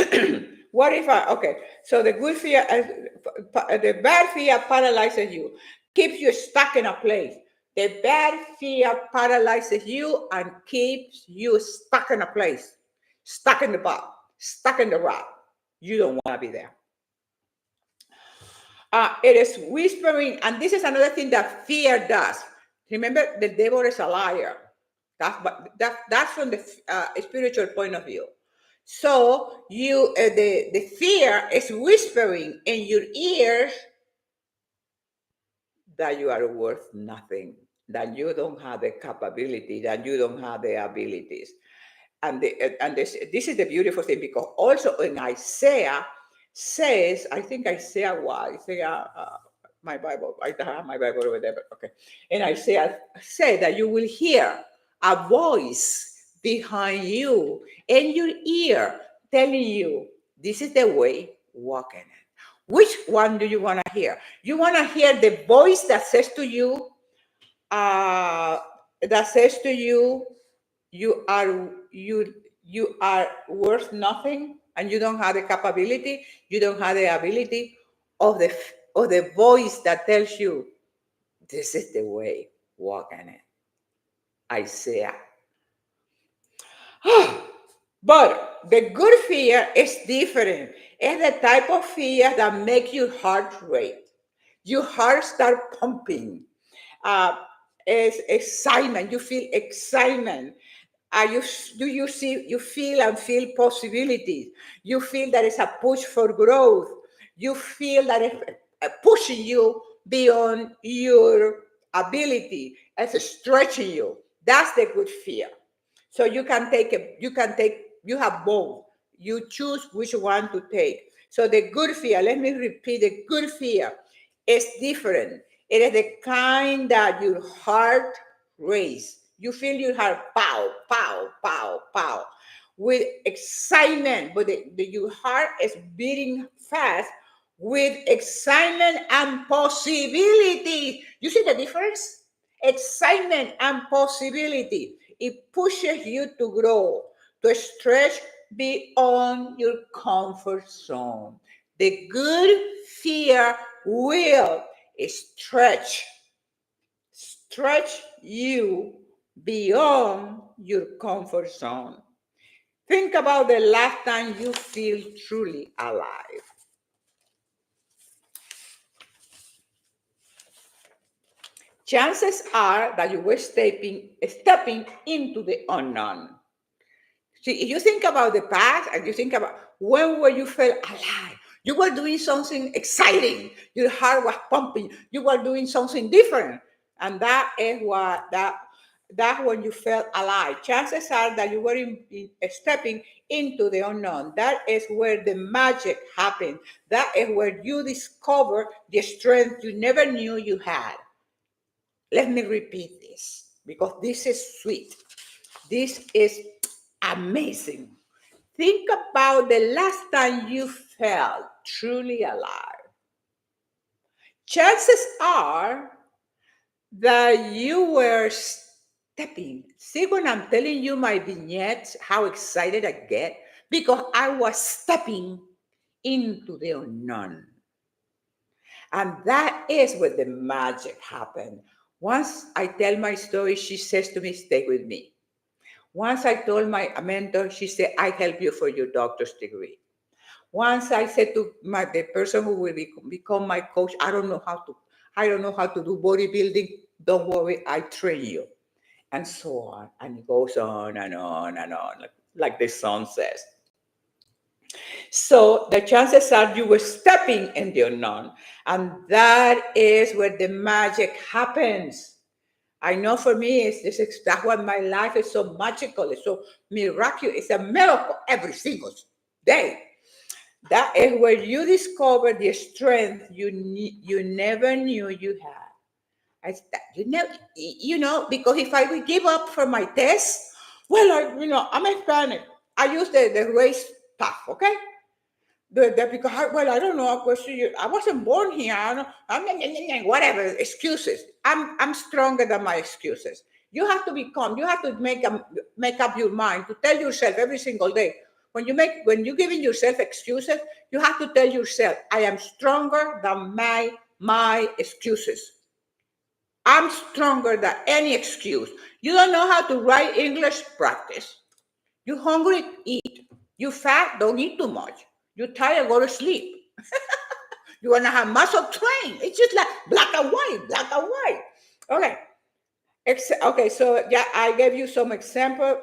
What if okay, so the good fear, the bad fear paralyzes you, keeps you stuck in a place. The bad fear paralyzes you and keeps you stuck in a place, stuck in the bottom, stuck in the rock. You don't want to be there. It is whispering, and this is another thing that fear does. Remember, the devil is a liar. That's from the spiritual point of view. So the fear is whispering in your ears that you are worth nothing, that you don't have the capability, that you don't have the abilities. And this is the beautiful thing, because also in Isaiah says, I think Isaiah was Isaiah, my Bible, I don't have my Bible over there, but okay. And Isaiah said that you will hear a voice behind you in your ear telling you, this is the way, walk in it. Which one do you want to hear? You want to hear the voice that says to you, uh, that says to you, you are you are worth nothing, and you don't have the capability, you don't have the ability, of the voice that tells you, this is the way, walk in it. Isaiah. But the good fear is different. It's the type of fear that makes your heart rate. Your heart start pumping. Uh, it's excitement. You feel excitement. You feel and feel possibilities. You feel that it's a push for growth. You feel that it's pushing you beyond your ability. It's stretching you. That's the good fear. So you have both. You choose which one to take. So the good fear, let me repeat, the good fear is different. It is the kind that your heart races. You feel your heart pow, pow, pow, pow, with excitement, but your heart is beating fast with excitement and possibility. You see the difference? Excitement and possibility. It pushes you to grow, to stretch beyond your comfort zone. The good fear will stretch you beyond your comfort zone. Think about the last time you feel truly alive. Chances are that you were stepping into the unknown. See, if you think about the past and you think about when were you felt alive, you were doing something exciting. Your heart was pumping. You were doing something different, and that is what that when you felt alive. Chances are that you were stepping into the unknown. That is where the magic happened. That is where you discover the strength you never knew you had. Let me repeat this because this is sweet. This is amazing. Think about the last time you felt truly alive. Chances are that you were stepping. See, when I'm telling you my vignettes, how excited I get? Because I was stepping into the unknown. And that is where the magic happened. Once I tell my story, she says to me, stay with me. Once I told my mentor, she said, I help you for your doctor's degree. Once I said to the person who will become my coach, I don't know how to do bodybuilding. Don't worry, I train you. And so on. And it goes on and on and on, like the song says. So the chances are you were stepping in the unknown. And that is where the magic happens. I know for me, that's why my life is so magical. It's so miraculous. It's a miracle every single day. That is where you discover the strength you never knew you had. Because if I would give up for my test, well, I'm Hispanic. I use the race stuff, okay? Because I don't know. Of course, I wasn't born here. I don't, whatever excuses. I'm stronger than my excuses. You have to become. You have to make up your mind to tell yourself every single day. When you're giving yourself excuses, you have to tell yourself, I am stronger than my excuses. I'm stronger than any excuse. You don't know how to write English, practice. You hungry, eat. You fat, don't eat too much. You tired, go to sleep. You want to have muscle, train. It's just like black and white, black and white. Okay. Okay, so yeah, I gave you some example.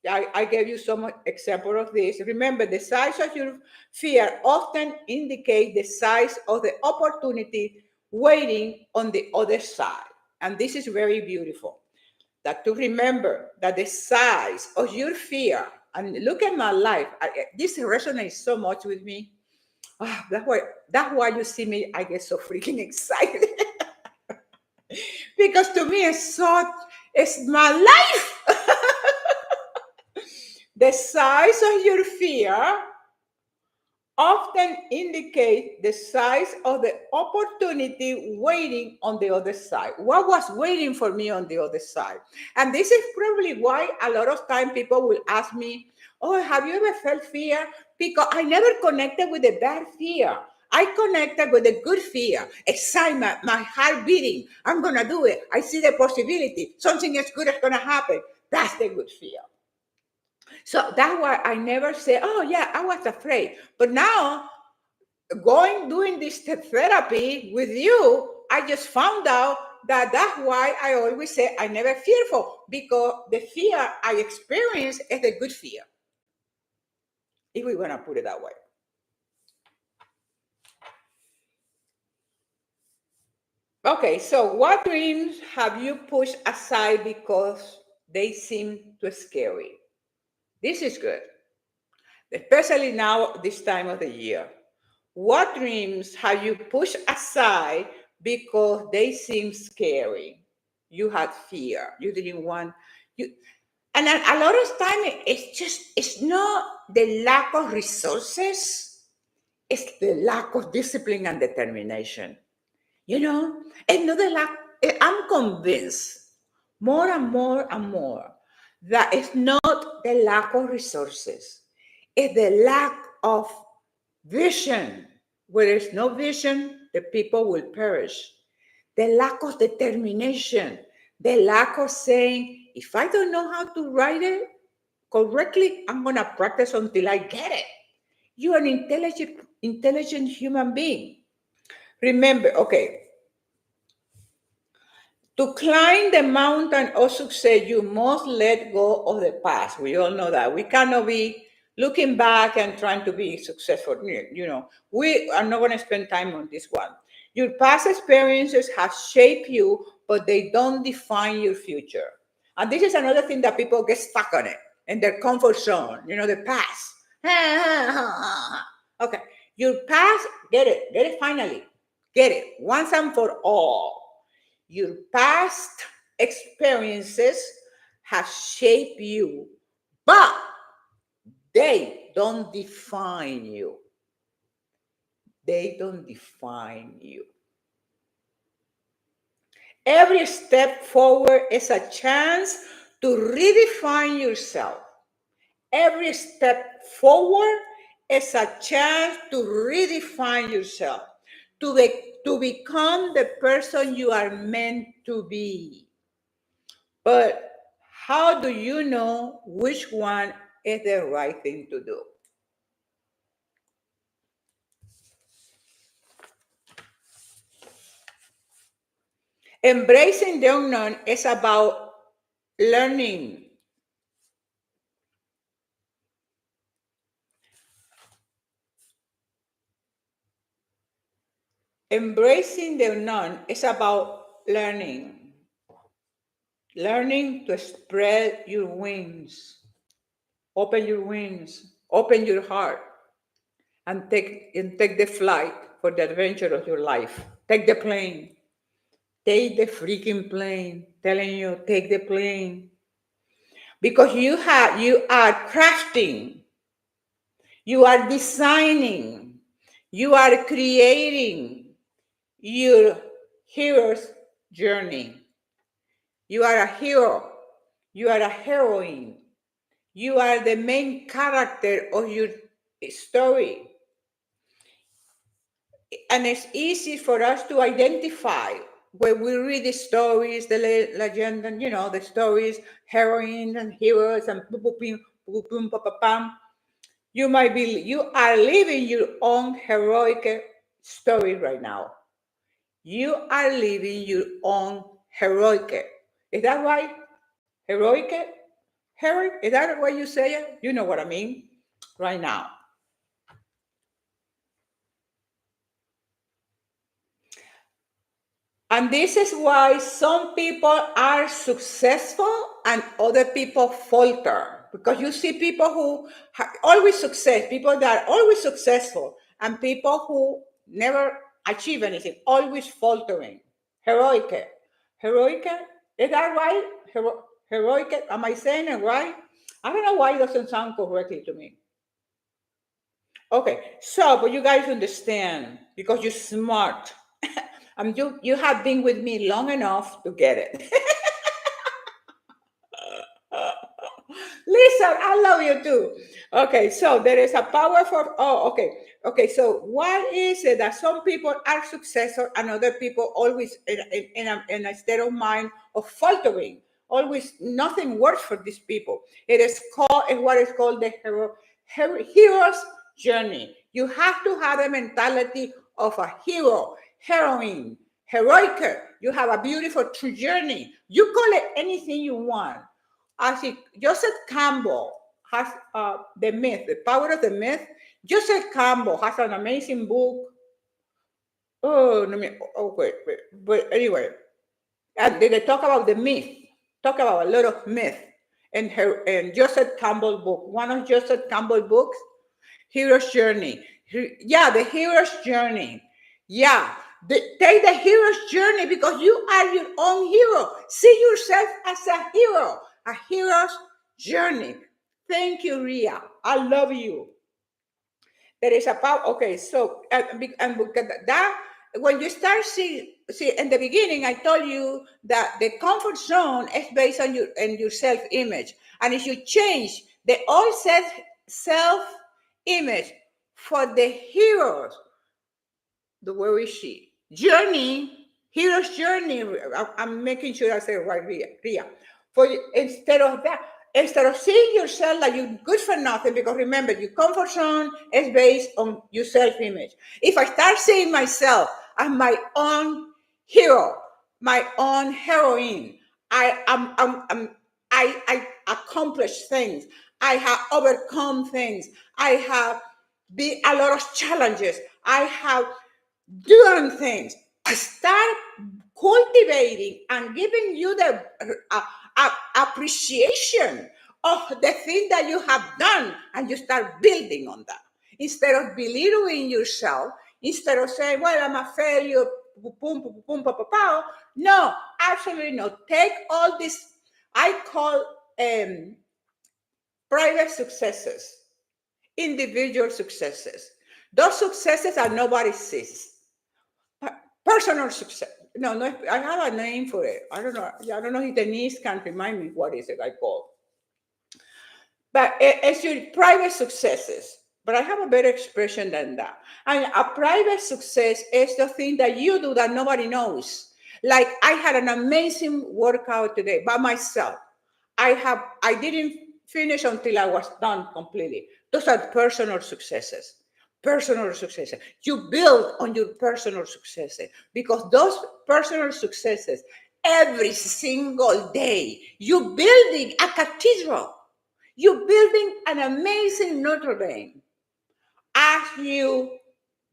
I gave you some example of this. Remember, the size of your fear often indicate the size of the opportunity waiting on the other side. And this is very beautiful. That to remember that the size of your fear, and look at my life, this resonates so much with me. That's why you see me, I get so freaking excited. Because to me, it's my life. The size of your fear often indicate the size of the opportunity waiting on the other side. What was waiting for me on the other side? And this is probably why a lot of time people will ask me, oh, have you ever felt fear? Because I never connected with the bad fear. I connected with the good fear, excitement, my heart beating. I'm going to do it. I see the possibility. Something as good is going to happen. That's the good fear. So that's why I never say, oh, yeah, I was afraid. But now, doing this therapy with you, I just found out that that's why I always say I never fearful, because the fear I experience is a good fear, if we want to put it that way. Okay, so what dreams have you pushed aside because they seem too scary? This is good, especially now, this time of the year. What dreams have you pushed aside because they seem scary? You had fear. You didn't want you, and a lot of time it's not the lack of resources, it's the lack of discipline and determination. And not the lack. I'm convinced more and more and more that it's not the lack of resources, it's the lack of vision. Where there's no vision, the people will perish. The lack of determination, the lack of saying, if I don't know how to write it, correctly, I'm going to practice until I get it. You're an intelligent human being. Remember, okay, to climb the mountain of success, you must let go of the past. We all know that. We cannot be looking back and trying to be successful. We are not going to spend time on this one. Your past experiences have shaped you, but they don't define your future. And this is another thing that people get stuck on it in their comfort zone, the past. Okay, your past, get it finally. Get it once and for all. Your past experiences have shaped you, but they don't define you. They don't define you. Every step forward is a chance to redefine yourself. Every step forward is a chance to redefine yourself, to become the person you are meant to be. But how do you know which one is the right thing to do? Embracing the unknown is about learning. Embracing the unknown is about learning. Learning to spread your wings. Open your wings. Open your heart. And take the flight for the adventure of your life. Take the plane. Take the freaking plane. Telling you, take the plane. Because you are crafting, you are designing, you are creating your hero's journey. You are a hero, you are a heroine, you are the main character of your story. And it's easy for us to identify when we read the stories, the legend, and the stories, heroines and heroes, and boom, boom, boom, boom, boom, pa, pa, pam. You are living your own heroic story right now. You are living your own heroic. Is that right? Heroic? Heroic? Is that what you say it? You know what I mean right now. And this is why some people are successful and other people falter. Because you see people who always success, people that are always successful, and people who never achieve anything, always faltering. Heroic. Heroic? Is that right? Heroic? Am I saying it right? I don't know why it doesn't sound correctly to me. Okay, so but you guys understand because you're smart. You have been with me long enough to get it. Lisa, I love you too. Okay, so there is a power for, okay. Okay, so why is it that some people are successful and other people always in a state of mind of faltering? Always, nothing works for these people. It is what is called the hero's journey. You have to have the mentality of a hero, heroine, heroic. You have a beautiful true journey. You call it anything you want. I think Joseph Campbell has the myth, the power of the myth. Joseph Campbell has an amazing book. Oh, no, wait. But anyway, and they talk about the myth, talk about a lot of myth and Joseph Campbell book. One of Joseph Campbell books, Hero's Journey. Yeah, the Hero's Journey. Yeah, take the hero's journey because you are your own hero. See yourself as a hero's journey. Thank you, Ria. I love you. There is a power. Okay, so and because that when you start see in the beginning, I told you that the comfort zone is based on your self image, and if you change the old self image for the heroes, the where is she journey, hero's journey. I'm making sure I say it right, Ria. For instead of that. instead of seeing yourself like you're good for nothing, because remember, your comfort zone is based on your self-image. If I start seeing myself as my own hero, my own heroine, I accomplish things. I have overcome things. I have be a lot of challenges. I have done things. Start cultivating and giving you the appreciation of the thing that you have done, and you start building on that instead of belittling yourself. Instead of saying, "Well, I'm a failure." Boom, boom, boom, boom, boom. No, absolutely no. Take all this. I call private successes, individual successes. Those successes are nobody sees. Personal success. No, no, I have a name for it. I don't know. I don't know if Denise can remind me what is it I call. But it's your private successes. But I have a better expression than that. And a private success is the thing that you do that nobody knows. Like I had an amazing workout today by myself. I didn't finish until I was done completely. Those are personal successes. Personal successes. You build on your personal successes, because those personal successes every single day you're building a cathedral. You're building an amazing Notre Dame as you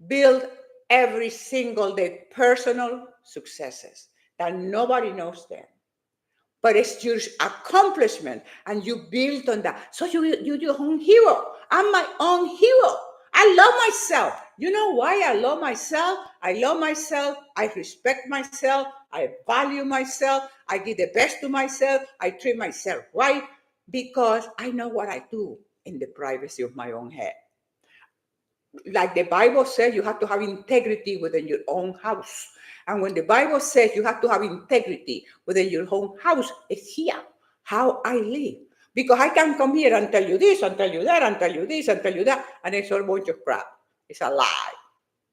build every single day personal successes that nobody knows them. But it's your accomplishment, and you build on that. So you're your own hero. I'm my own hero. I love myself. You know why I love myself? I love myself. I respect myself. I value myself. I give the best to myself. I treat myself right, because I know what I do in the privacy of my own head. Like the Bible says, you have to have integrity within your own house. And when the Bible says you have to have integrity within your own house, it's here, how I live. Because I can come here and tell you this, and tell you that, and tell you this, and tell you that, and it's all a bunch of crap. It's a lie.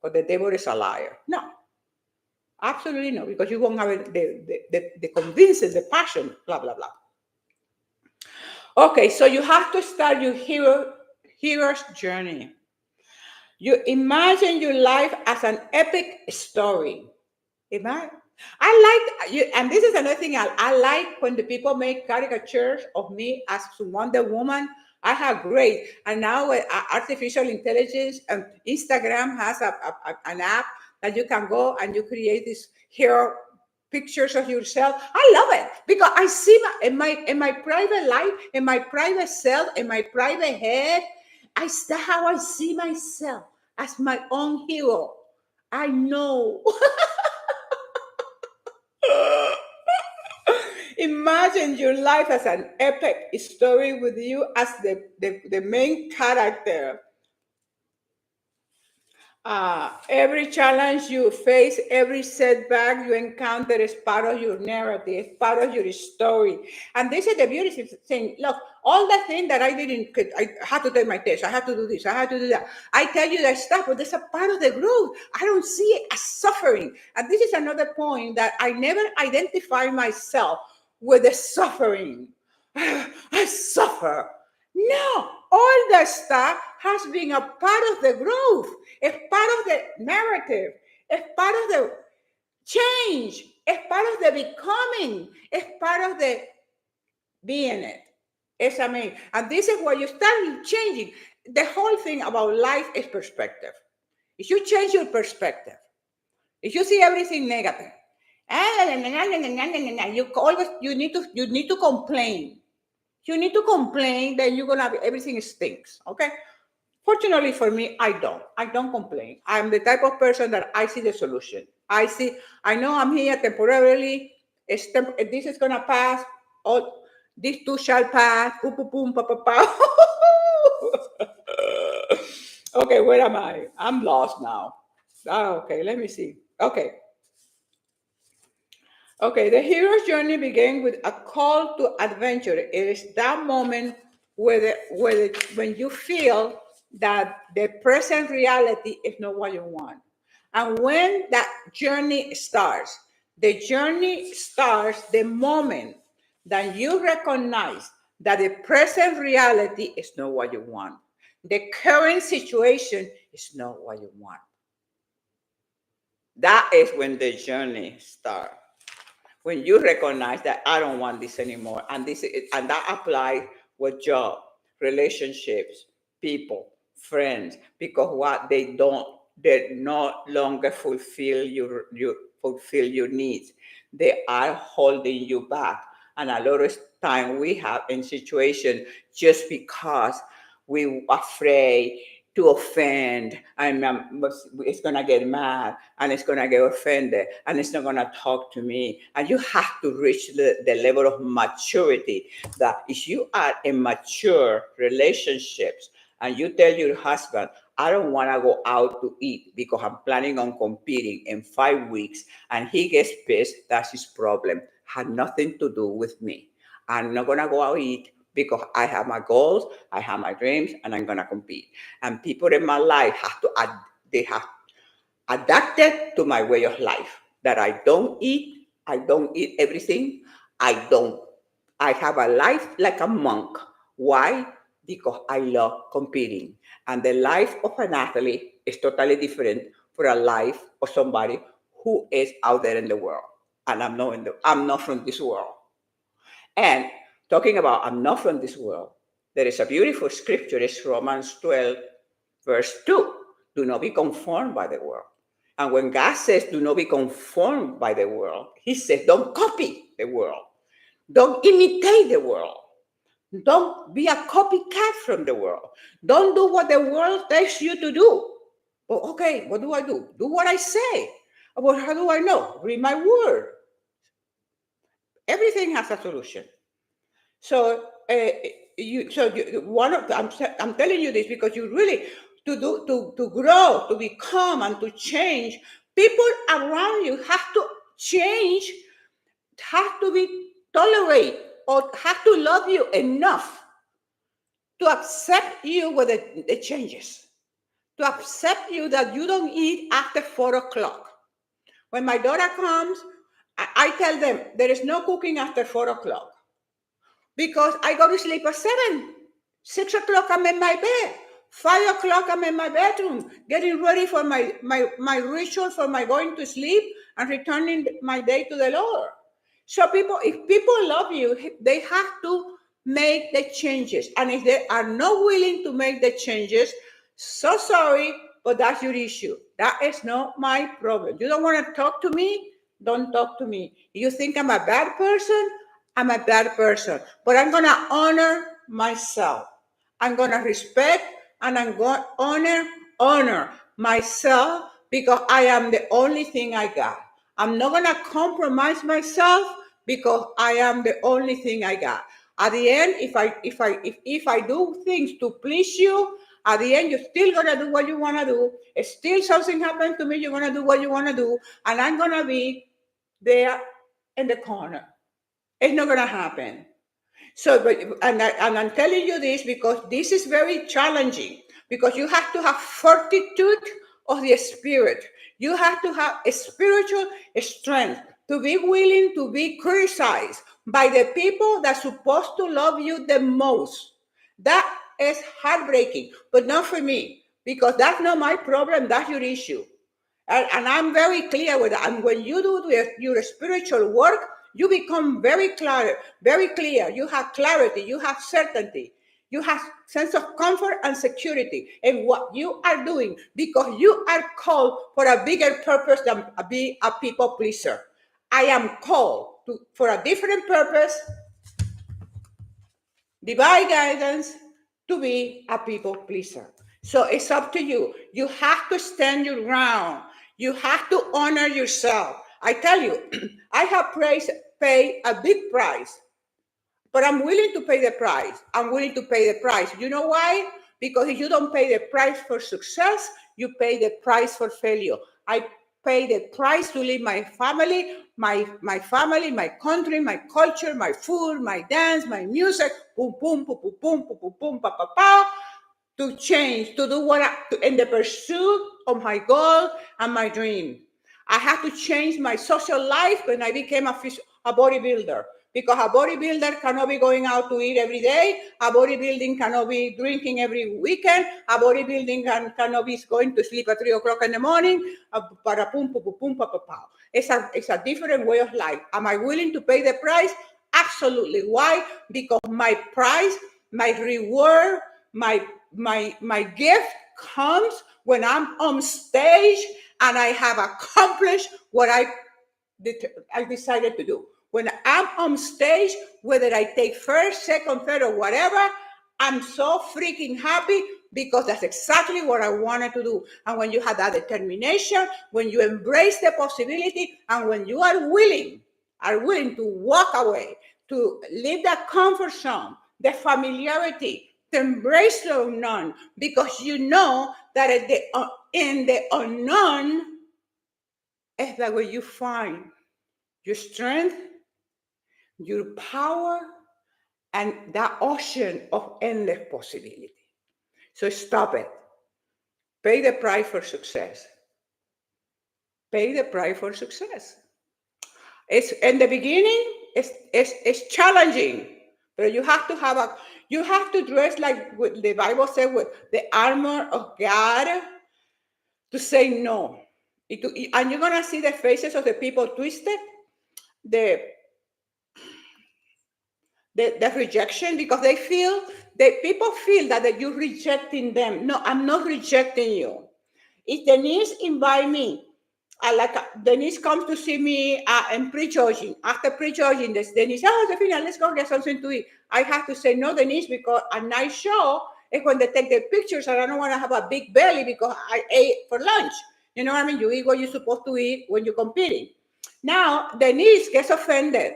But the devil is a liar. No, absolutely no, because you won't have the convincing, the passion, blah, blah, blah. Okay, so you have to start your hero's journey. You imagine your life as an epic story. Imagine. I like you, and this is another thing I like when the people make caricatures of me as Wonder Woman. I have great, and now artificial intelligence and Instagram has an app that you can go and you create these hero pictures of yourself. I love it because I see in my private life, in my private self, in my private head. That's how I see myself, as my own hero. I know. Imagine your life as an epic story with you as the main character. Every challenge you face, every setback you encounter is part of your narrative, part of your story. And this is the beautiful thing. Look, all the things that I didn't, I had to take my test, I had to do this, I had to do that. I tell you that stuff, but it's a part of the growth. I don't see it as suffering. And this is another point that I never identify myself with the suffering. I suffer. No, all that stuff has been a part of the growth. It's part of the narrative. It's part of the change. It's part of the becoming. It's part of the being it. It's amazing. And this is where you start changing. The whole thing about life is perspective. If you change your perspective, if you see everything negative, you need to complain. You need to complain, then you're gonna have everything stinks. Okay. Fortunately for me, I don't complain. I'm the type of person that I see the solution. I know I'm here temporarily. This is gonna pass. All these too shall pass. Boom, boom, boom, pa, pa, pa. Okay, where am I? I'm lost now. Okay, let me see. Okay, the hero's journey begins with a call to adventure. It is that moment when you feel that the present reality is not what you want. And when that the journey starts the moment that you recognize that the present reality is not what you want. The current situation is not what you want. That is when the journey starts. When you recognize that I don't want this anymore, and that applies with job, relationships, people, friends, because what they no longer fulfill your needs. They are holding you back, and a lot of time we have in situation just because we afraid to offend, and it's gonna get mad, and it's gonna get offended, and it's not gonna talk to me. And you have to reach the level of maturity that if you are in mature relationships and you tell your husband, I don't want to go out to eat because I'm planning on competing in 5 weeks, and he gets pissed, that's his problem. Had nothing to do with me. I'm not gonna go out eat because I have my goals, I have my dreams, and I'm gonna compete. And people in my life they have adapted to my way of life. That I don't eat everything. I have a life like a monk. Why? Because I love competing. And the life of an athlete is totally different for a life of somebody who is out there in the world. And I'm not from this world. And talking about I'm not from this world, there is a beautiful scripture, it's Romans 12, verse 2. Do not be conformed by the world. And when God says do not be conformed by the world, he says don't copy the world. Don't imitate the world. Don't be a copycat from the world. Don't do what the world tells you to do. Well, okay, what do I do? Do what I say. Well, how do I know? Read my word. Everything has a solution. So I'm telling you this because you really to grow, to become, and to change. People around you have to change, have to be tolerate, or have to love you enough to accept you with the changes, to accept you that you don't eat after 4 o'clock. When my daughter comes, I tell them there is no cooking after 4 o'clock. Because I go to sleep at 7. 6 o'clock, I'm in my bed. 5 o'clock, I'm in my bedroom, getting ready for my ritual for my going to sleep and returning my day to the Lord. So if people love you, they have to make the changes. And if they are not willing to make the changes, so sorry, but that's your issue. That is not my problem. You don't want to talk to me? Don't talk to me. You think I'm a bad person? I'm a bad person, but I'm going to honor myself. I'm going to respect and I'm going to honor myself because I am the only thing I got. I'm not going to compromise myself because I am the only thing I got. At the end, if I do things to please you, at the end, you're still going to do what you want to do. If still something happened to me, you're going to do what you want to do. And I'm going to be there in the corner. It's not going to happen. So, and I'm telling you this because this is very challenging because you have to have fortitude of the spirit. You have to have a spiritual strength to be willing to be criticized by the people that's supposed to love you the most. That is heartbreaking, but not for me because that's not my problem. That's your issue. And I'm very clear with that. And when you do your spiritual work, you become very clear, very clear. You have clarity, you have certainty, you have sense of comfort and security in what you are doing because you are called for a bigger purpose than be a people pleaser. I am called for a different purpose, divine guidance, to be a people pleaser. So it's up to you. You have to stand your ground. You have to honor yourself. I tell you, I have paid a big price, but I'm willing to pay the price. I'm willing to pay the price. You know why? Because if you don't pay the price for success, you pay the price for failure. I pay the price to leave my family, my country, my culture, my food, my dance, my music, boom, boom, boom, boom, boom, boom, boom, boom, pa, pa, pa, to change, to do in the pursuit of my goal and my dream. I had to change my social life when I became a bodybuilder because a bodybuilder cannot be going out to eat every day. A bodybuilding cannot be drinking every weekend. A bodybuilding cannot be going to sleep at 3 o'clock in the morning. Para pum, pum, pum, pum, pum, pum. It's a different way of life. Am I willing to pay the price? Absolutely. Why? Because my price, my reward, my gift comes when I'm on stage and I have accomplished what I decided to do. When I'm on stage, whether I take first, second, third, or whatever, I'm so freaking happy because that's exactly what I wanted to do. And when you have that determination, when you embrace the possibility, and when you are willing to walk away, to leave that comfort zone, the familiarity, to embrace the unknown, because you know that in the unknown is that where you find your strength, your power, and that ocean of endless possibility. So stop it. Pay the price for success. Pay the price for success. It's in the beginning, it's challenging, but you have to dress like what the Bible said, with the armor of God, to say no. And you're gonna see the faces of the people twisted, the the rejection, because people feel that you're rejecting them. No, I'm not rejecting you. If Denise invite me, Denise comes to see me in pre-judging. After pre-judging, Denise, oh, Josefina, let's go get something to eat. I have to say no, Denise, because a nice show is when they take the pictures, and I don't want to have a big belly because I ate for lunch. You know what I mean? You eat what you're supposed to eat when you're competing. Now, Denise gets offended.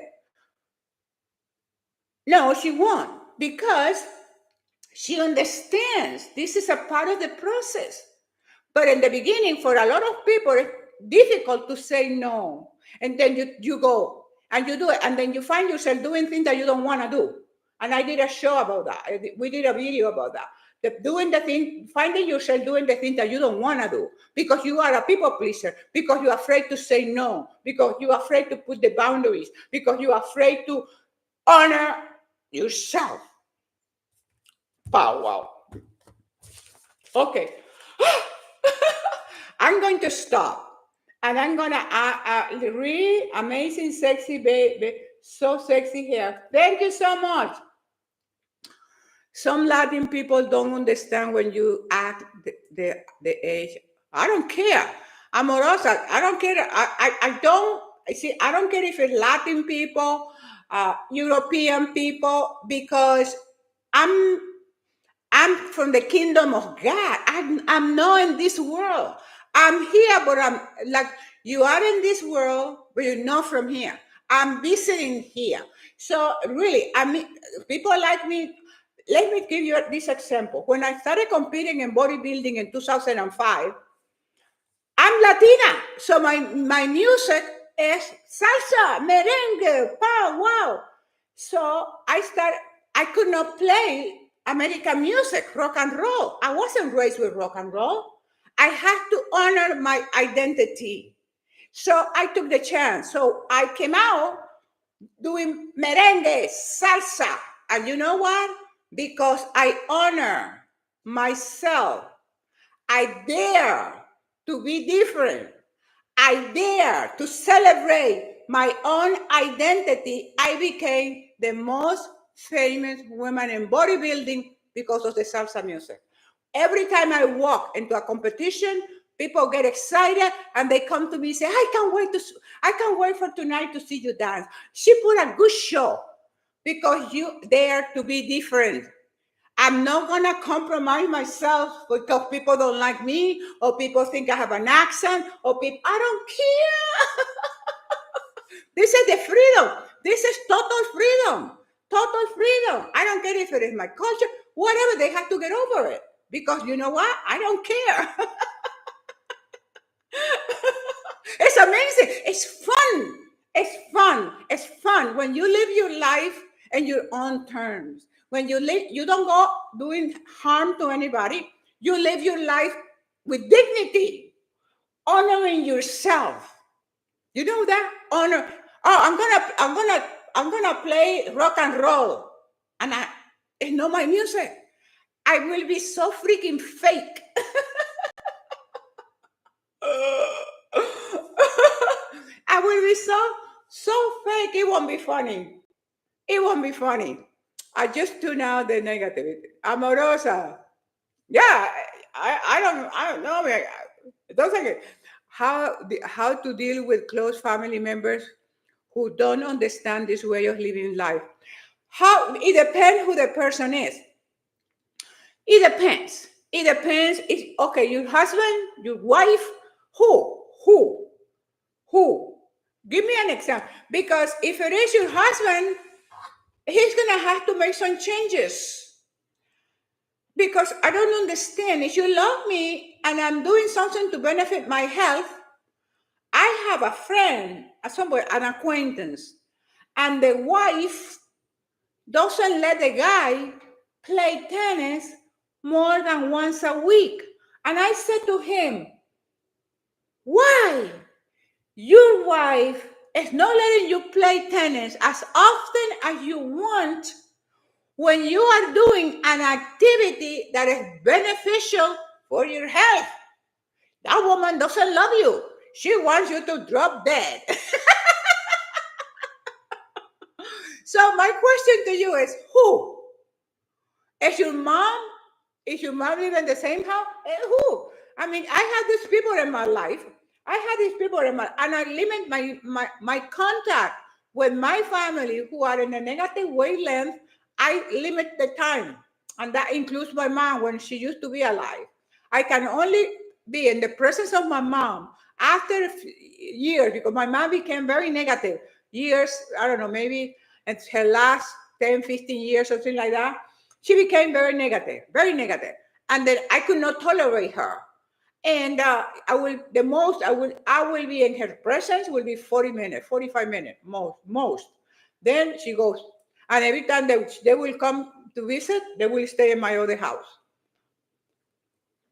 No, she won't, because she understands this is a part of the process. But in the beginning, for a lot of people, it's difficult to say no. And then you go and you do it. And then you find yourself doing things that you don't want to do. And I did a show about that. We did a video about that. Finding yourself doing the thing that you don't want to do because you are a people pleaser, because you're afraid to say no, because you're afraid to put the boundaries, because you're afraid to honor yourself. Wow. Okay. I'm going to stop. And I'm going to read amazing, sexy baby. So sexy here. Thank you so much. Some Latin people don't understand when you act the age. I don't care. Amorosa, I don't care. I don't, see, I don't care if it's Latin people, European people, because I'm from the kingdom of God. I'm not in this world. I'm here, but I'm like, you are in this world, but you're not from here. I'm visiting here. So really, I mean, people like me. Let me give you this example. When I started competing in bodybuilding in 2005, I'm Latina. So my music is salsa, merengue, pow, wow. So I could not play American music, rock and roll. I wasn't raised with rock and roll. I had to honor my identity. So I took the chance. So I came out doing merengue, salsa. And you know what? Because I honor myself. I dare to be different. I dare to celebrate my own identity. I became the most famous woman in bodybuilding because of the salsa music. Every time I walk into a competition, people get excited and they come to me and say, I can't wait for tonight to see you dance. She put a good show because you dare to be different. I'm not going to compromise myself because people don't like me or people think I have an accent or people, I don't care. This is the freedom. This is total freedom. Total freedom. I don't care if it is my culture, whatever, they have to get over it. Because you know what? I don't care. It's amazing. It's fun. It's fun. It's fun when you live your life in your own terms. When you live, you don't go doing harm to anybody. You live your life with dignity, honoring yourself. You know that honor. Oh, I'm going to play rock and roll. And it's not my music. I will be so freaking fake. I will be so fake. It won't be funny. It won't be funny. I just tune out the negativity. Amorosa. Yeah, I don't know. It doesn't get how to deal with close family members who don't understand this way of living life. How it depends who the person is. It depends. It depends. It's okay. Your husband, your wife, who, who? Give me an example. Because if it is your husband, he's gonna have to make some changes. Because I don't understand. If you love me and I'm doing something to benefit my health, I have a friend, somebody, an acquaintance, and the wife doesn't let the guy play tennis more than once a week. And I said to him, why? Your wife is not letting you play tennis as often as you want when you are doing an activity that is beneficial for your health. That woman doesn't love you. She wants you to drop dead. So my question to you is, who? Is your mom? Is your mom live in the same house? Who? I mean, I had these people in my life. And I limit my contact with my family who are in a negative wavelength. I limit the time. And that includes my mom when she used to be alive. I can only be in the presence of my mom after years, because my mom became very negative. Years, I don't know, maybe it's her last 10, 15 years, something like that. She became very negative, very negative. And then I could not tolerate her. And I will be in her presence will be 40 minutes, 45 minutes, most. Then she goes. And every time they will come to visit, they will stay in my other house.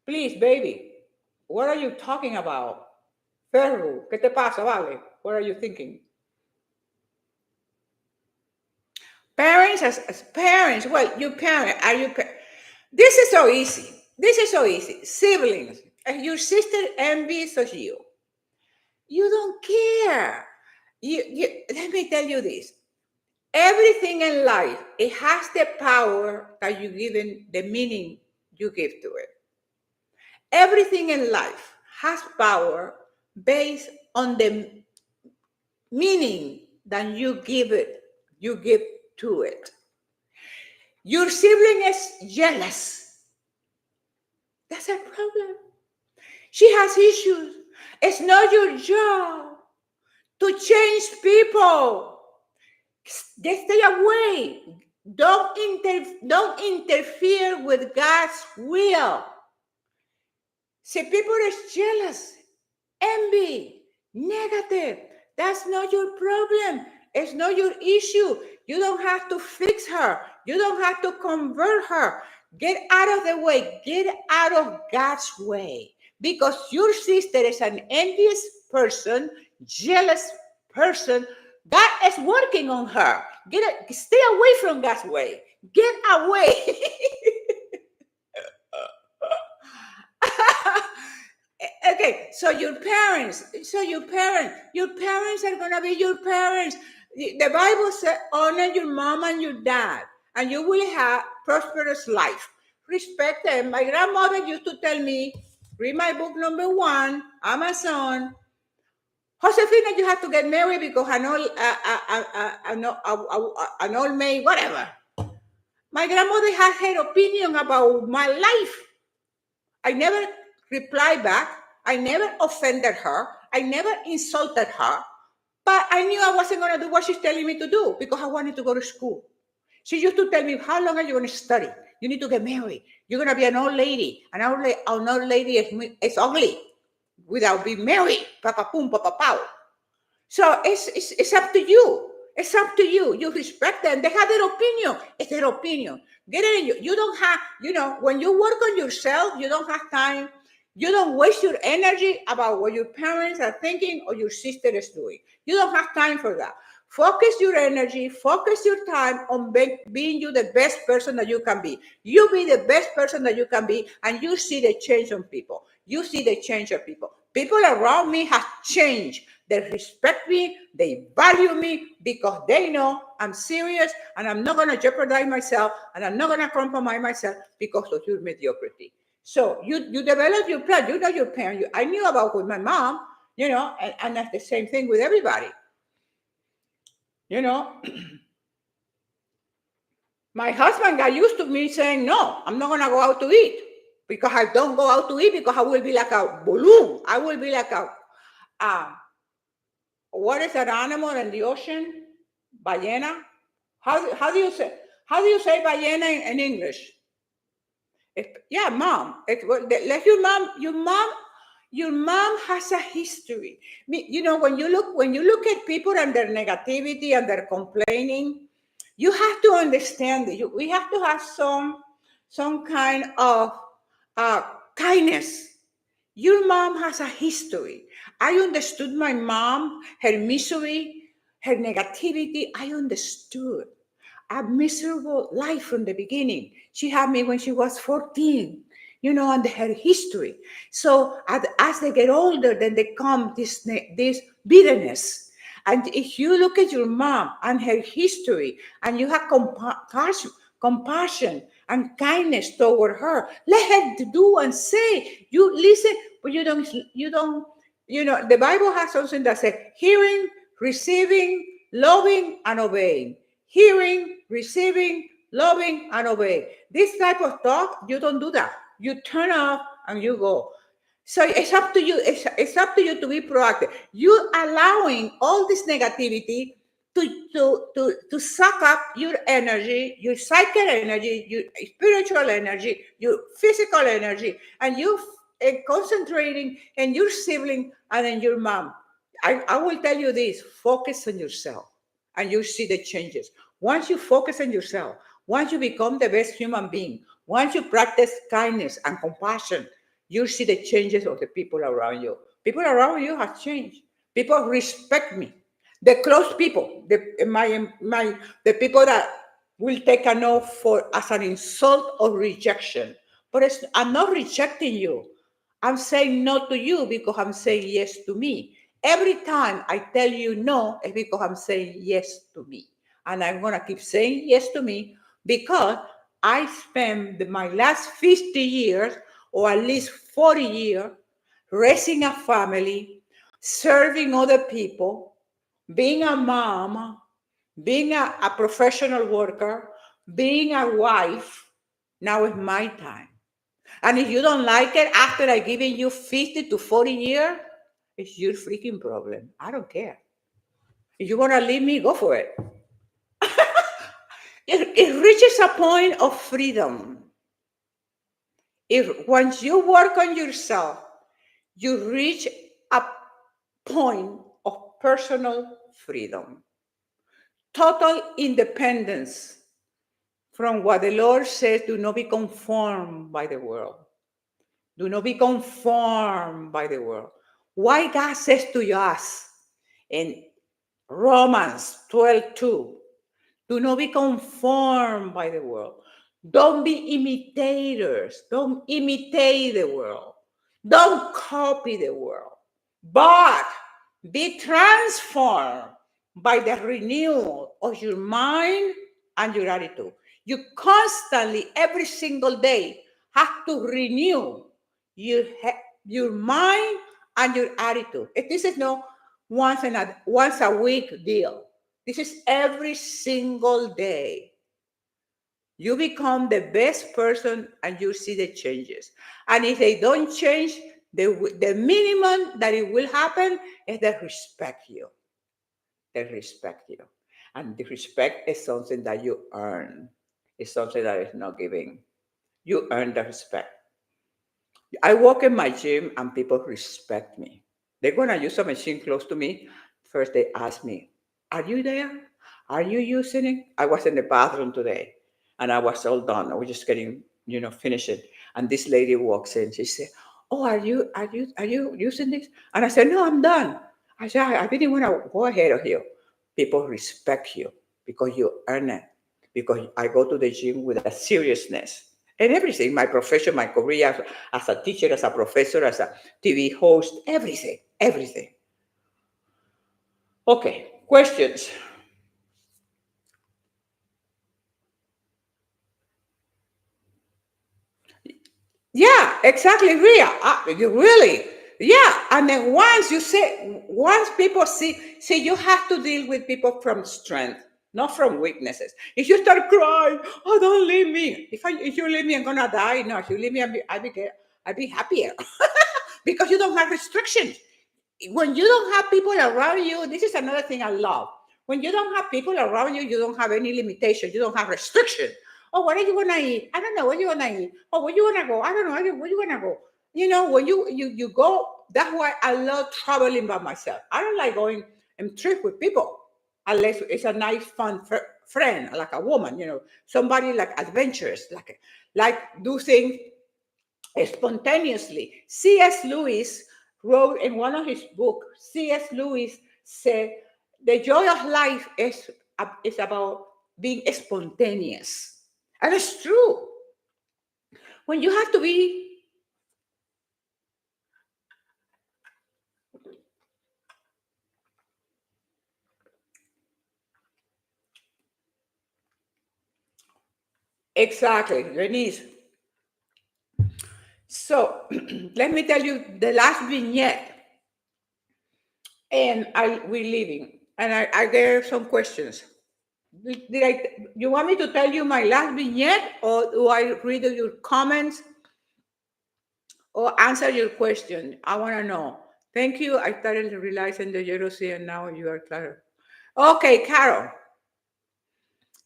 Please, baby, what are you talking about? Ferru, ¿qué te pasa, vale? What are you thinking? Parents, as parents, well, you parent, are you? This is so easy. Siblings, your sister envies of you. You don't care. Let me tell you this. Everything in life, it has the power that you give in the meaning you give to it. Everything in life has power based on the meaning that you give to it. Your sibling is jealous. That's a problem. She has issues. It's not your job to change people. Just stay away. Don't interfere with God's will. See, people are jealous, envy, negative. That's not your problem. It's not your issue. You don't have to fix her. You don't have to convert her. Get out of the way. Get out of God's way. Because your sister is an envious person, jealous person. God is working on her. Stay away from God's way. Get away. Okay, so your parents are gonna be your parents. The Bible says, honor your mom and your dad, and you will have prosperous life. Respect them. My grandmother used to tell me, read my book number 1, Amazon. Josefina, you have to get married because an old maid, whatever. My grandmother had her opinion about my life. I never replied back. I never offended her. I never insulted her. But I knew I wasn't going to do what she's telling me to do because I wanted to go to school. She used to tell me, how long are you going to study? You need to get married. You're going to be an old lady. An old lady is ugly without being married. Papa pum, papa pow. So it's up to you. It's up to you. You respect them. They have their opinion. It's their opinion. Get it in you. You don't have, when you work on yourself, you don't have time. You don't waste your energy about what your parents are thinking or your sister is doing. You don't have time for that. Focus your energy, focus your time on being you the best person that you can be. You be the best person that you can be, and you see the change on people. You see the change of people. People around me have changed. They respect me, they value me because they know I'm serious and I'm not going to jeopardize myself and I'm not going to compromise myself because of your mediocrity. So you develop your plan. You know your parent. I knew about with my mom, and that's the same thing with everybody. You know, my husband got used to me saying, no, I'm not going to go out to eat because I don't go out to eat because I will be like a balloon. I will be like uh, what is that animal in the ocean? Ballena. How do you say ballena in English? Yeah, mom. Let your mom has a history. When you look at people and their negativity and their complaining, you have to understand it. We have to have some kind of uh, kindness. Your mom has a history. I understood my mom, her misery, her negativity. I understood a miserable life from the beginning. She had me when she was 14, and her history. So as they get older, then they come this bitterness. And if you look at your mom and her history, and you have compassion and kindness toward her, let her do and say. You listen, but the Bible has something that says hearing, receiving, loving, and obeying. Hearing, receiving, loving, and obeying. This type of talk, you don't do that. You turn off and you go. So it's up to you. It's up to you to be proactive. You allowing all this negativity to suck up your energy, your psychic energy, your spiritual energy, your physical energy, and you concentrating in your sibling and in your mom. I will tell you this: focus on yourself, and you see the changes. Once you focus on yourself, once you become the best human being, once you practice kindness and compassion, you see the changes of the people around you. People around you have changed. People respect me. The close people, the people that will take a no for as an insult or rejection. But I'm not rejecting you. I'm saying no to you because I'm saying yes to me. Every time I tell you no, it's because I'm saying yes to me. And I'm going to keep saying yes to me because I spent my last 50 years or at least 40 years raising a family, serving other people, being a mom, being a professional worker, being a wife. Now is my time. And if you don't like it after I given you 50 to 40 years, it's your freaking problem. I don't care. If you want to leave me, go for it. It reaches a point of freedom. If once you work on yourself, you reach a point of personal freedom, total independence from what the Lord says. Do not be conformed by the world. Do not be conformed by the world. Why God says to us in Romans 12:2, do not be conformed by the world. Don't be imitators. Don't imitate the world. Don't copy the world. But be transformed by the renewal of your mind and your attitude. You constantly, every single day, have to renew your, your mind and your attitude. This is no once a week deal. This is every single day. You become the best person and you see the changes. And if they don't change, the minimum that it will happen is they respect you. They respect you. And the respect is something that you earn. It's something that is not given. You earn the respect. I walk in my gym and people respect me. They're going to use a machine close to me. First, they ask me, are you there? Are you using it? I was in the bathroom today and I was all done. I was just getting, finishing. And this lady walks in. She said, "Oh, are you using this?" And I said, "No, I'm done." I said, "I didn't want to go ahead of you." People respect you because you earn it. Because I go to the gym with a seriousness and everything. My profession, my career as a teacher, as a professor, as a TV host, everything, everything. Okay, questions. Yeah, exactly, Ria. You really, yeah. And then once people see, you have to deal with people from strength, not from weaknesses. If you start crying, "Oh, don't leave me," if you leave me, I'm gonna die. No, if you leave me, I'll be happier because you don't have restrictions. When you don't have people around you, this is another thing I love. When you don't have people around you, you don't have any limitation. You don't have restriction. Oh, what are you gonna eat? I don't know. What you gonna eat? Oh, where you wanna go? I don't know. Where you wanna go? When you go. That's why I love traveling by myself. I don't like going and trip with people unless it's a nice, fun friend, like a woman. Somebody like adventurous, like do things spontaneously. C.S. Lewis wrote in one of his books, C.S. Lewis said, the joy of life is about being spontaneous. And it's true. When you have to be, exactly, Denise. So let me tell you the last vignette, and we're leaving. And I there are some questions. You want me to tell you my last vignette, or do I read your comments or answer your question? I want to know. Thank you. I started realizing the jealousy, and now you are clear. Okay, Carol.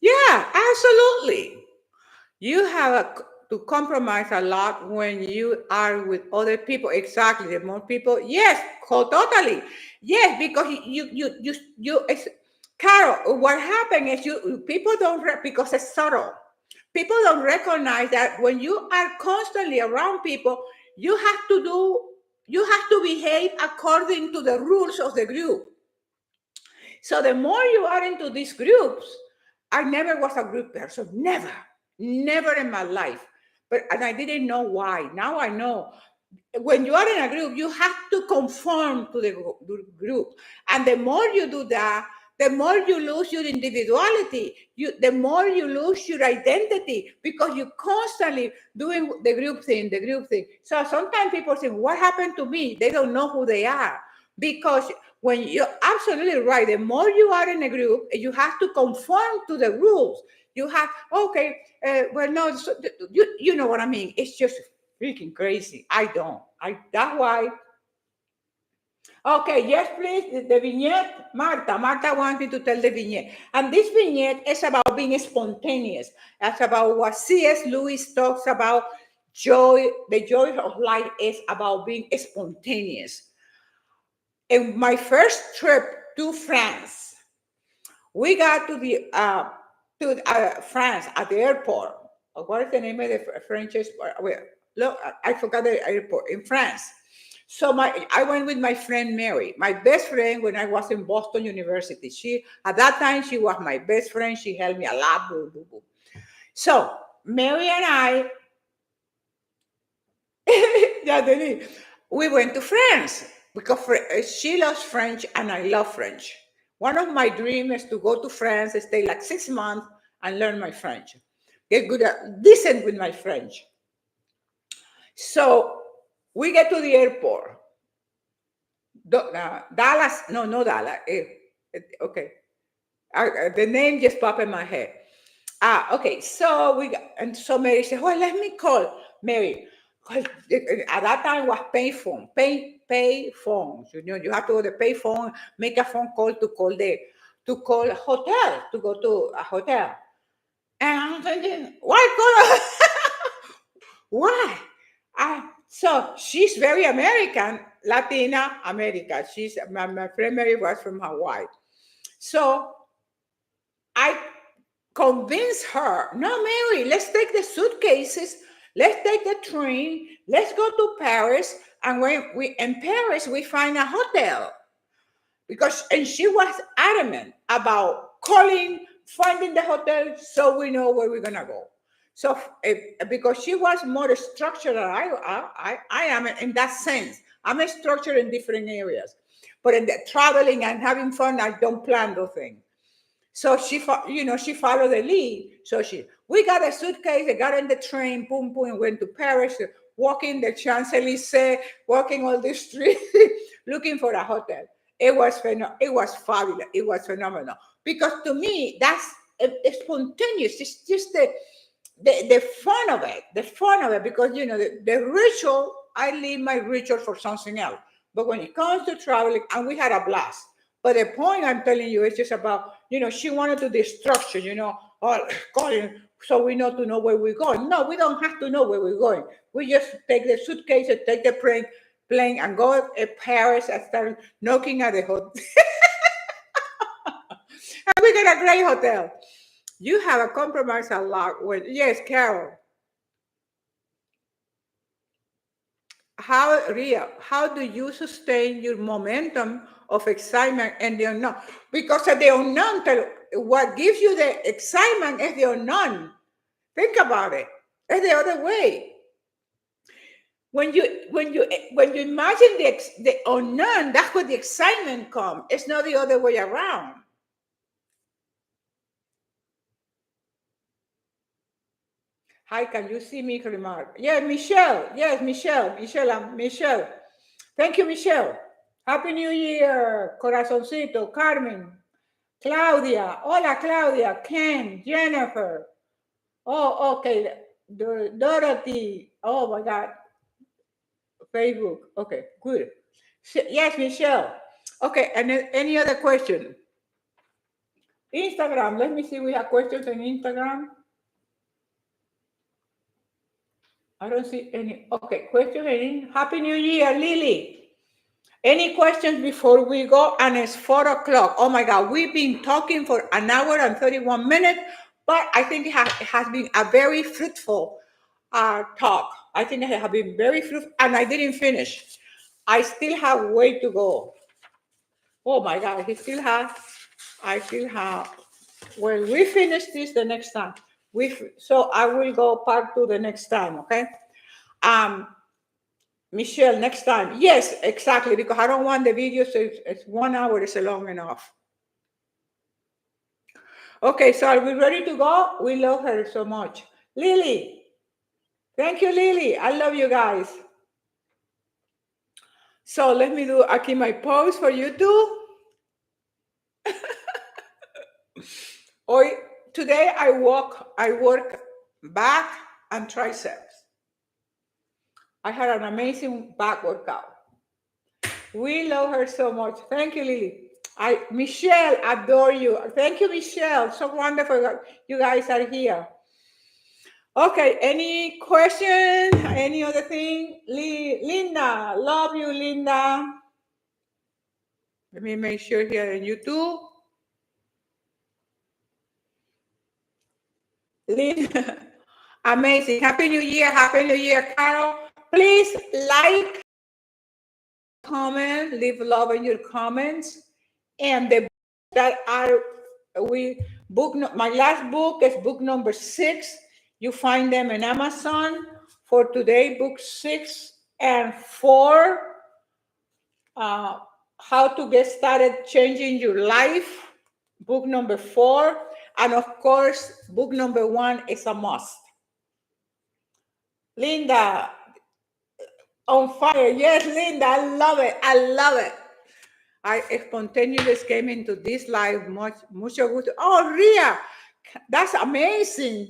Yeah, absolutely. You have to compromise a lot when you are with other people. Exactly. The more people, yes, totally. Yes, because Carol, what happened is people don't, because it's subtle. People don't recognize that when you are constantly around people, you have to do, you have to behave according to the rules of the group. So the more you are into these groups, I never was a group person, never in my life. And I didn't know why. Now I know. When you are in a group, you have to conform to the group. And the more you do that, the more you lose your individuality. The more you lose your identity because you constantly doing the group thing. So sometimes people say, "What happened to me?" They don't know who they are because when you're absolutely right, the more you are in a group, you have to conform to the rules. You have okay, well, no, so, you know what I mean. It's just freaking crazy. I don't. That's why. Okay, yes, please. The vignette, Marta. Marta wants me to tell the vignette, and this vignette is about being spontaneous. That's about what C.S. Lewis talks about. Joy. The joy of life is about being spontaneous. In my first trip to France, we got to France at the airport. What is the name of the French airport? Look, I forgot the airport in France. So I went with my friend Mary, my best friend when I was in Boston University. She at that time she was my best friend. She helped me a lot. Boo, boo, boo. So Mary and I, yeah, Denise, we went to France because she loves French and I love French. One of my dreams is to go to France, stay like 6 months, and learn my French. Get good at decent with my French. So we get to the airport. Dallas, no, no Dallas. Okay, the name just popped in my head. Okay. So so Mary said, "Well, let me call Mary." Well, at that time was payphone, pay phones. You have to go to the payphone, make a phone call to call a hotel, to go to a hotel. And I'm thinking, why call? Why? So she's very American, Latina America. My friend Mary was from Hawaii. So I convinced her, no, Mary, let's take the suitcases Let's take the train. Let's go to Paris. And when we in Paris, we find a hotel and she was adamant about calling, finding the hotel so we know where we're gonna go. So because she was more structured than I am in that sense. I'm a structured in different areas, but in the traveling and having fun, I don't plan those things. So she followed the lead. So we got a suitcase, they got on the train, boom, boom, went to Paris, walking the Champs-Élysées, walking all the streets, looking for a hotel. It was fabulous. It was phenomenal. Because to me, it's spontaneous. It's just the fun of it, because the ritual, I leave my ritual for something else. But when it comes to traveling, and we had a blast. But the point I'm telling you is just about, she wanted to destruction, calling so we know to know where we're going. No, we don't have to know where we're going. We just take the suitcase and take the plane and go to Paris and start knocking at the hotel. And we get a great hotel. You have a compromise a lot with, yes, Carol. How do you sustain your momentum of excitement and the unknown? Because of the unknown, what gives you the excitement is the unknown. Think about it. It's the other way. When you imagine the unknown, that's where the excitement comes. It's not the other way around. Hi, can you see me remark? Yeah, Michelle. Yes, Michelle. Michelle. Thank you, Michelle. Happy New Year, Corazoncito, Carmen, Claudia. Hola, Claudia. Ken, Jennifer. Oh, okay. Dorothy. Oh, my God. Facebook. Okay, good. Yes, Michelle. Okay, and then any other question? Instagram. Let me see. We have questions on Instagram. I don't see any. Okay, question in. Happy New Year, Lily. Any questions before we go? And it's 4:00. Oh my God, we've been talking for an hour and 31 minutes, but I think it has been a very fruitful talk. I think it has been very fruitful, and I didn't finish. I still have way to go. Oh my God, I still have. When we finish this the next time, so I will go part 2 the next time, okay? Michelle, next time. Yes, exactly, because I don't want the video, so it's 1 hour is long enough. Okay, so are we ready to go? We love her so much. Lily. Thank you, Lily. I love you guys. So let me do aquí my pose for you too. Today I work back and triceps. I had an amazing back workout. We love her so much. Thank you, Lily. Michelle, adore you. Thank you, Michelle. So wonderful that you guys are here. Okay, any questions? Any other thing? Linda, love you, Linda. Let me make sure here on YouTube. Linda, amazing. Happy New Year, Carol. Please like, comment, leave love in your comments. And the that are my last book is book number 6. You find them in Amazon. For today, book 6 and 4. How to get started changing your life. Book number 4. And of course, book number 1 is a must. Linda, on fire. Yes, Linda, I love it. I spontaneously came into this live. Mucho gusto. Oh, Ria, that's amazing.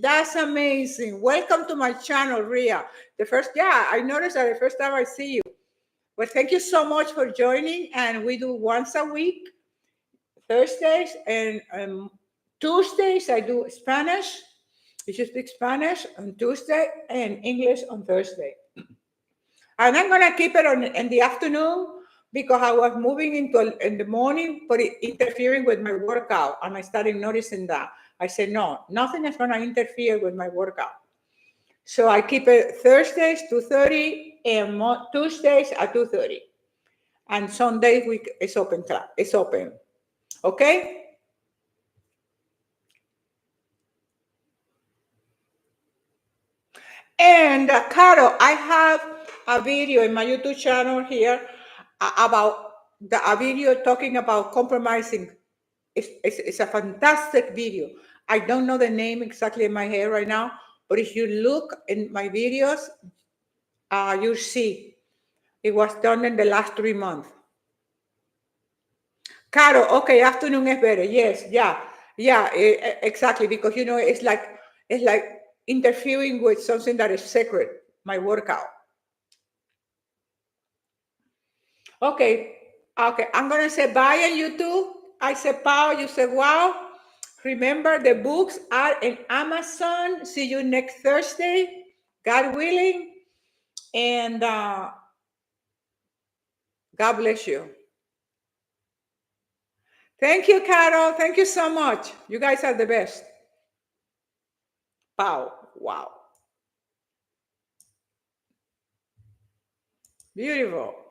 Welcome to my channel, Ria. I noticed that the first time I see you. But thank you so much for joining. And we do once a week, Thursdays, and Tuesdays I do Spanish. You should speak Spanish on Tuesday and English on Thursday. And I'm gonna keep it in the afternoon because I was moving in the morning, but it interfering with my workout. And I started noticing that. I said, no, nothing is gonna interfere with my workout. So I keep it Thursdays 2:30 and Tuesdays at 2:30. And Sundays it's open class. It's open. Okay? And Caro, I have a video in my YouTube channel here about a video talking about compromising. It's a fantastic video. I don't know the name exactly in my head right now, but if you look in my videos, you'll see it was done in the last 3 months. Caro, okay, afternoon is better. Yes, yeah, exactly. Because it's like interfering with something that is sacred, my workout. Okay, okay. I'm gonna say bye on YouTube. I said pow, you said wow. Remember, the books are in Amazon. See you next Thursday, God willing, and God bless you. Thank you, Carol. Thank you so much. You guys are the best. Pow. Wow. Beautiful.